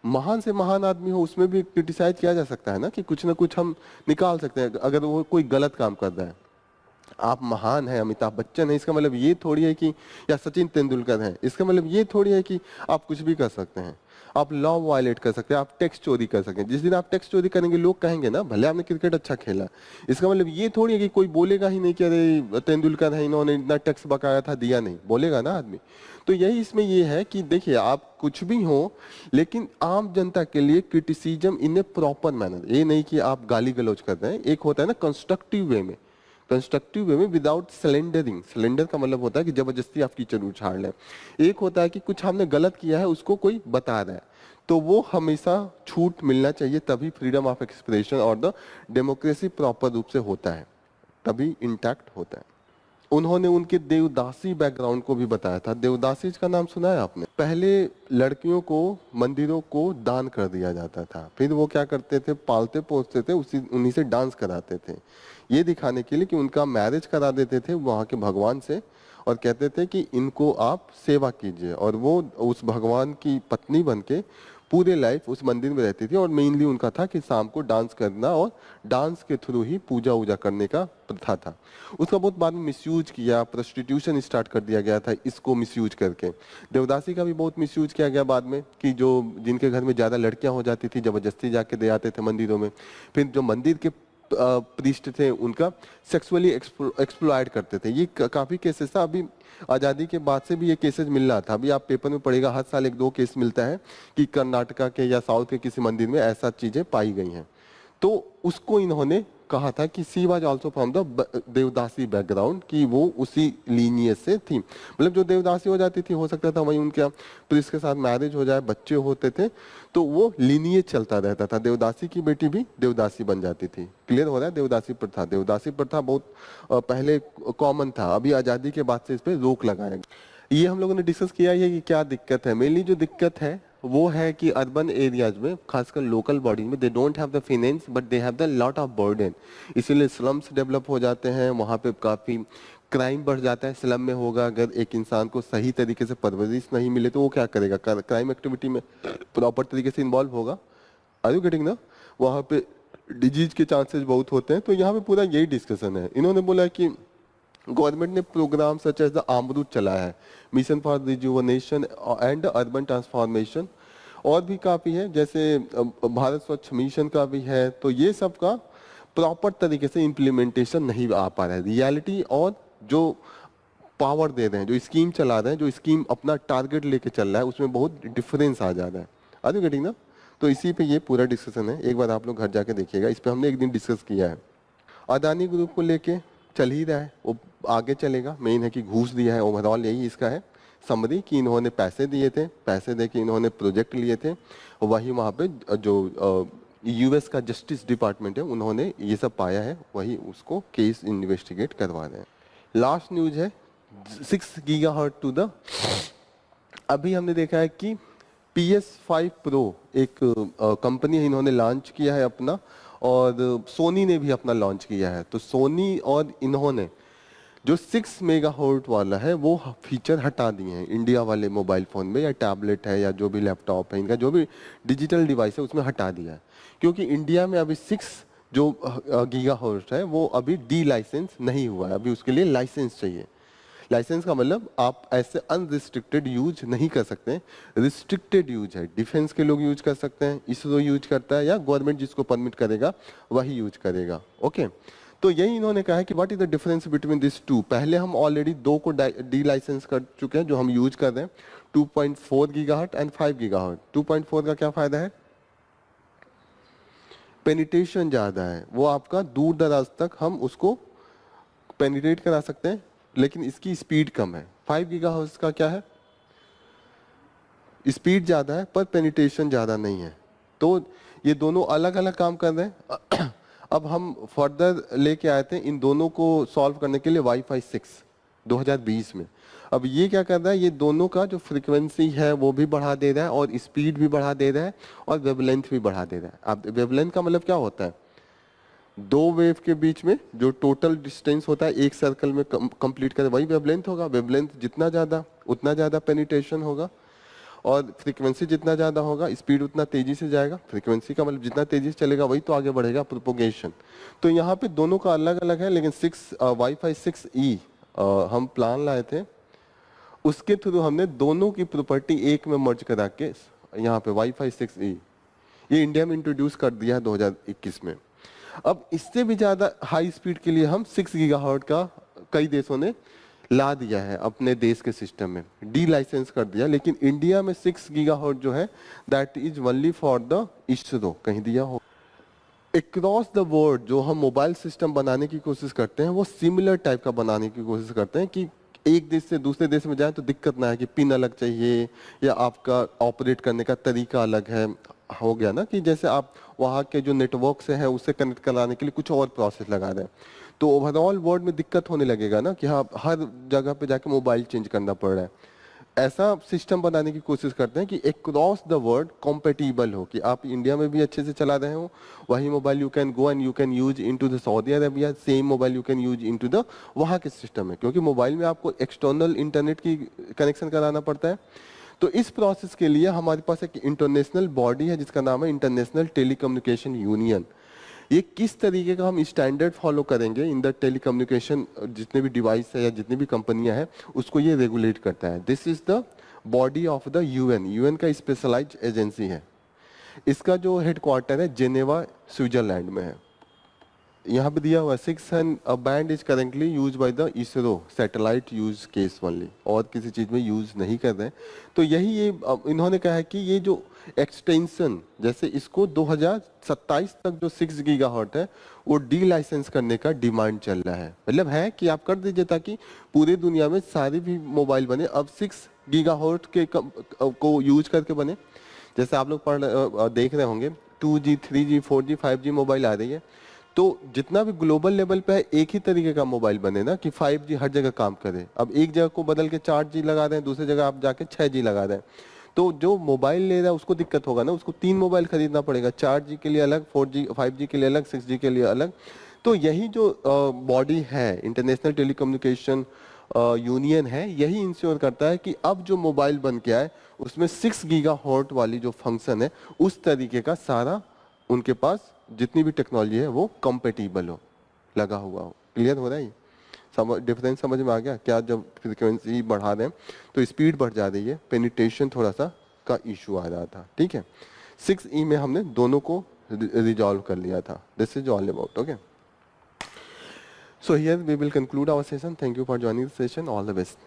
महान से महान आदमी हो उसमें भी क्रिटिसाइज किया जा सकता है ना, कि कुछ ना कुछ हम निकाल सकते हैं अगर वो कोई गलत काम कर रहा है। आप महान हैं, अमिताभ बच्चन है, इसका मतलब ये थोड़ी है कि, या सचिन तेंदुलकर है, इसका मतलब ये थोड़ी है कि आप कुछ भी कर सकते हैं। आप लॉ वायलेट कर सकते हैं, आप टैक्स चोरी कर सकते हैं। जिस दिन आप टैक्स चोरी करेंगे लोग कहेंगे ना भले आपने क्रिकेट अच्छा खेला, इसका मतलब ये थोड़ी है कि कोई बोलेगा ही नहीं कि अरे तेंदुलकर है, इन्होंने इतना टैक्स बकाया था दिया नहीं, बोलेगा ना आदमी। तो यही इसमें ये है कि देखिए आप कुछ भी हो, लेकिन आम जनता के लिए क्रिटिसिज्म इन ए प्रॉपर मैनर, ये नहीं कि आप गाली गलौज कर रहे हैं। एक होता है ना कंस्ट्रक्टिव वे में, कंस्ट्रक्टिव वे में विदाउट सिलेंडरिंग, सिलेंडर का मतलब होता है कि जबरदस्ती आप कीचड़ उछाल लें। एक होता है कि कुछ हमने गलत किया है उसको कोई बता रहा है, तो वो हमेशा छूट मिलना चाहिए, तभी फ्रीडम ऑफ एक्सप्रेशन और द डेमोक्रेसी प्रॉपर रूप से होता है, तभी इंटैक्ट होता है। उन्होंने उनके देवदासी बैकग्राउंड को भी बताया था। देवदासी का नाम सुना है आपने? पहले लड़कियों को मंदिरों को दान कर दिया जाता था, फिर वो क्या करते थे, पालते पोसते थे, उसी उन्हीं से डांस कराते थे, ये दिखाने के लिए कि उनका मैरिज करा देते थे वहाँ के भगवान से, और कहते थे कि इनको आप सेवा कीजिए, और वो उस भगवान की पत्नी बन के पूरे लाइफ उस मंदिर में रहती थी। और मेनली उनका था कि शाम को डांस करना, और डांस के थ्रू ही पूजा वूजा करने का प्रथा था। उसका बहुत बाद में मिसयूज किया, प्रोस्टिट्यूशन स्टार्ट कर दिया गया था इसको मिसयूज करके। देवदासी का भी बहुत मिसयूज किया गया बाद में, कि जो जिनके घर में ज़्यादा लड़कियां हो जाती थी जबरदस्ती जाके दे आते थे मंदिरों में, फिर जो मंदिर के प्रीस्ट थे उनका सेक्सुअली एक्सप्लॉयट करते थे। ये काफ़ी केसेस था, अभी आज़ादी के बाद से भी ये केसेस मिल रहा था। अभी आप पेपर में पढ़ेगा, हर साल एक दो केस मिलता है कि कर्नाटका के या साउथ के किसी मंदिर में ऐसा चीज़ें पाई गई हैं। तो उसको इन्होंने कहा था कि she was also from the devadasi background, कि वो उसी लीनियज से थी। मतलब जो देवदासी हो जाती थी, हो सकता था वहीं उनके प्रिंस के साथ मैरिज हो जाए, बच्चे होते थे, तो वो लीनियज चलता रहता था। देवदासी की बेटी भी देवदासी बन जाती थी। क्लियर हो रहा है? देवदासी प्रथा, देवदासी प्रथा बहुत पहले कॉमन था, अभी आज़ादी के बाद से इस पर रोक लगाया गया। ये हम लोगों ने डिस्कस किया है कि क्या दिक्कत है। मेनली जो दिक्कत है वो है कि अर्बन एरियाज में, खासकर लोकल बॉडीज में, they don't have the finance but they have the lot of burden. इसीलिए स्लम्स डेवलप हो जाते हैं, वहाँ पे काफ़ी क्राइम बढ़ जाता है। स्लम में होगा, अगर एक इंसान को सही तरीके से परवरिश नहीं मिले तो वो क्या करेगा, क्राइम एक्टिविटी में प्रॉपर तरीके से इन्वॉल्व होगा। आर यू गेटिंग ना? वहाँ पे डिजीज के चांसेस बहुत होते हैं। तो यहाँ पे पूरा यही डिस्कशन है। इन्होंने बोला कि गवर्नमेंट ने प्रोग्राम सच एज द अमृत चलाया है, mission for rejuvenation and urban transformation, और भी काफ़ी है, जैसे भारत स्वच्छ मिशन का भी है। तो ये सब का प्रॉपर तरीके से इम्प्लीमेंटेशन नहीं आ पा रहा है। रियलिटी और जो पावर दे रहे हैं, जो स्कीम चला रहे हैं, जो स्कीम अपना टारगेट लेके चल रहा है, उसमें बहुत डिफरेंस आ जा रहा है। आर यू गेटिंग ना? तो इसी पे ये पूरा डिस्कशन है, एक बार आप लोग घर जाके देखिएगा। इस पे हमने एक दिन डिस्कस किया है। अदानी ग्रुप को लेके चल ही रहा है, वो आगे चलेगा। मेन है कि घूस दिया है, ओवरऑल यही इसका है समरी, कि इन्होंने पैसे दिए थे, पैसे दे के इन्होंने प्रोजेक्ट लिए थे, वही वहाँ पे जो यूएस का जस्टिस डिपार्टमेंट है उन्होंने ये सब पाया है, वही उसको केस इन्वेस्टिगेट करवा रहे हैं। लास्ट न्यूज है 6 गीगाहर्ट्ज टू द, अभी हमने देखा है कि PS5 Pro एक कंपनी है, इन्होंने लॉन्च किया है अपना, और सोनी ने भी अपना लॉन्च किया है। तो सोनी और इन्होंने जो 6 मेगाहर्ट्ज वाला है वो फीचर हटा दिए हैं इंडिया वाले मोबाइल फ़ोन में, या टैबलेट है, या जो भी लैपटॉप है, इनका जो भी डिजिटल डिवाइस है उसमें हटा दिया है। क्योंकि इंडिया में अभी 6 जो गीगाहर्ट्ज है वो अभी डी लाइसेंस नहीं हुआ है, अभी उसके लिए लाइसेंस चाहिए। लाइसेंस का मतलब आप ऐसे अनरिस्ट्रिक्टेड यूज नहीं कर सकते, रिस्ट्रिक्टेड यूज है। डिफेंस के लोग यूज कर सकते हैं, इसरो यूज करता है, या गवर्नमेंट जिसको परमिट करेगा वही यूज करेगा। ओके, तो यही इन्होंने कहा है कि what is the difference between this two. पहले हम ऑलरेडी 2 को डी लाइसेंस कर चुके हैं जो हम यूज कर रहे हैं, 2.4 गीगाहर्ट्ज एंड 5 गीगाहर्ट्ज। 2.4 का क्या फायदा है? पेनिट्रेशन ज्यादा है, वो आपका दूर दराज तक हम उसको पेनिट्रेट करा सकते हैं, लेकिन इसकी स्पीड कम है। 5 गीगाहर्ट्ज का क्या है? स्पीड ज़्यादा है पर पेनिट्रेशन ज़्यादा नहीं है। तो ये दोनों अलग अलग काम कर रहे हैं। अब हम फर्दर लेके आए थे इन दोनों को सॉल्व करने के लिए वाईफाई 6 2020 में। अब ये क्या कर रहा है, ये दोनों का जो फ्रीक्वेंसी है वो भी बढ़ा दे रहा है, और स्पीड भी बढ़ा दे रहा है, और वेवलेंथ भी बढ़ा दे रहा है। अब वेवलेंथ का मतलब क्या होता है? 2 वेव के बीच में जो टोटल डिस्टेंस होता है एक सर्कल में कंप्लीट करे, वही वेवलेंथ होगा। वेवलेंथ जितना ज़्यादा उतना ज़्यादा पेनिट्रेशन होगा। और फ्रीक्वेंसी जितना ज़्यादा होगा स्पीड उतना तेज़ी से जाएगा। फ्रीक्वेंसी का मतलब जितना तेज़ी से चलेगा वही तो आगे बढ़ेगा, प्रोपोगेशन। तो यहाँ पे दोनों का अलग अलग है, लेकिन वाईफाई 6E हम प्लान लाए थे, उसके थ्रू हमने दोनों की प्रॉपर्टी एक में मर्ज करा के यहाँ पे वाईफाई 6E ये इंडिया में इंट्रोड्यूस कर दिया है 2021 में। अब इससे भी ज़्यादा हाई स्पीड के लिए हम 6 गीगाहर्ट्ज का कई देशों ने ला दिया है अपने देश के सिस्टम में, डी लाइसेंस कर दिया। लेकिन इंडिया में 6 गीगाहर्ट्ज जो है that is only for the ISRO, कहीं दिया हो। अक्रॉस द वर्ल्ड जो हम मोबाइल सिस्टम बनाने की कोशिश करते हैं वो सिमिलर टाइप का बनाने की कोशिश करते हैं कि एक देश से दूसरे देश में जाए तो दिक्कत ना है कि पिन अलग चाहिए या आपका ऑपरेट करने का तरीका अलग है। हो गया ना कि जैसे आप वहाँ के जो नेटवर्क से हैं उससे कनेक्ट कराने के लिए कुछ और प्रोसेस लगा रहे हैं, तो ओवरऑल वर्ल्ड में दिक्कत होने लगेगा ना कि हाँ हर जगह पे जाके मोबाइल चेंज करना पड़ रहा है। ऐसा सिस्टम बनाने की कोशिश करते हैं कि अक्रॉस द वर्ल्ड कॉम्पेटिबल हो, कि आप इंडिया में भी अच्छे से चला रहे हो वही mobile you can go and you can use into the Saudi Arabia, same mobile you can use into the वहाँ के सिस्टम में, क्योंकि मोबाइल में आपको एक्सटर्नल इंटरनेट की कनेक्शन कराना पड़ता है। तो इस प्रोसेस के लिए हमारे पास एक इंटरनेशनल बॉडी है जिसका नाम है इंटरनेशनल टेलीकम्युनिकेशन यूनियन। ये किस तरीके का हम स्टैंडर्ड फॉलो करेंगे इन द टेलीकम्युनिकेशन, जितने भी डिवाइस है या जितनी भी कंपनियां हैं उसको ये रेगुलेट करता है। This is the body of the UN, UN का स्पेशलाइज्ड एजेंसी है। इसका जो हेडक्वार्टर है जेनेवा स्विट्जरलैंड में है। यहाँ पे दिया हुआ 6 band is currently use by the ISRO satellite use case only, और किसी चीज में यूज नहीं कर रहे हैं। तो यही ये इन्होंने कहा है कि ये जो एक्सटेंशन, जैसे इसको 2027 तक जो 6 गीगाहर्ट्ज है वो डी लाइसेंस करने का डिमांड चल रहा है। मतलब है कि आप कर दीजिए ताकि पूरी दुनिया में सारे भी मोबाइल बने अब 6 गीगाहर्ट्ज के को यूज करके बने। जैसे आप लोग देख रहे होंगे 2G 3G 4G 5G mobile आ रही है, तो जितना भी ग्लोबल लेवल पे है एक ही तरीके का मोबाइल बने ना कि 5G हर जगह काम करे। अब एक जगह को बदल के 4G लगा रहे हैं, दूसरी जगह आप जाके 6G लगा रहे हैं, तो जो मोबाइल ले रहा है उसको दिक्कत होगा ना, उसको 3 मोबाइल खरीदना पड़ेगा, 4G के लिए अलग, 4G 5G के लिए अलग, 6G के लिए अलग। तो यही जो बॉडी है इंटरनेशनल टेलीकम्युनिकेशन यूनियन है, यही इंश्योर करता है कि अब जो मोबाइल बन के आए उसमें 6 गीगाहर्ट्ज वाली जो फंक्शन है उस तरीके का सारा उनके पास जितनी भी टेक्नोलॉजी है वो कंपेटिबल हो, लगा हुआ हो। क्लियर हो रहा है ये डिफरेंस समझ में आ गया क्या? जब फ्रीक्वेंसी बढ़ा दें तो स्पीड बढ़ जा रही है, पेनिट्रेशन थोड़ा सा का इशू आ रहा था। ठीक है, 6E में हमने दोनों को रिजॉल्व कर लिया था। This is all about okay. So here we will conclude our session. Thank you for joining the session. All the best.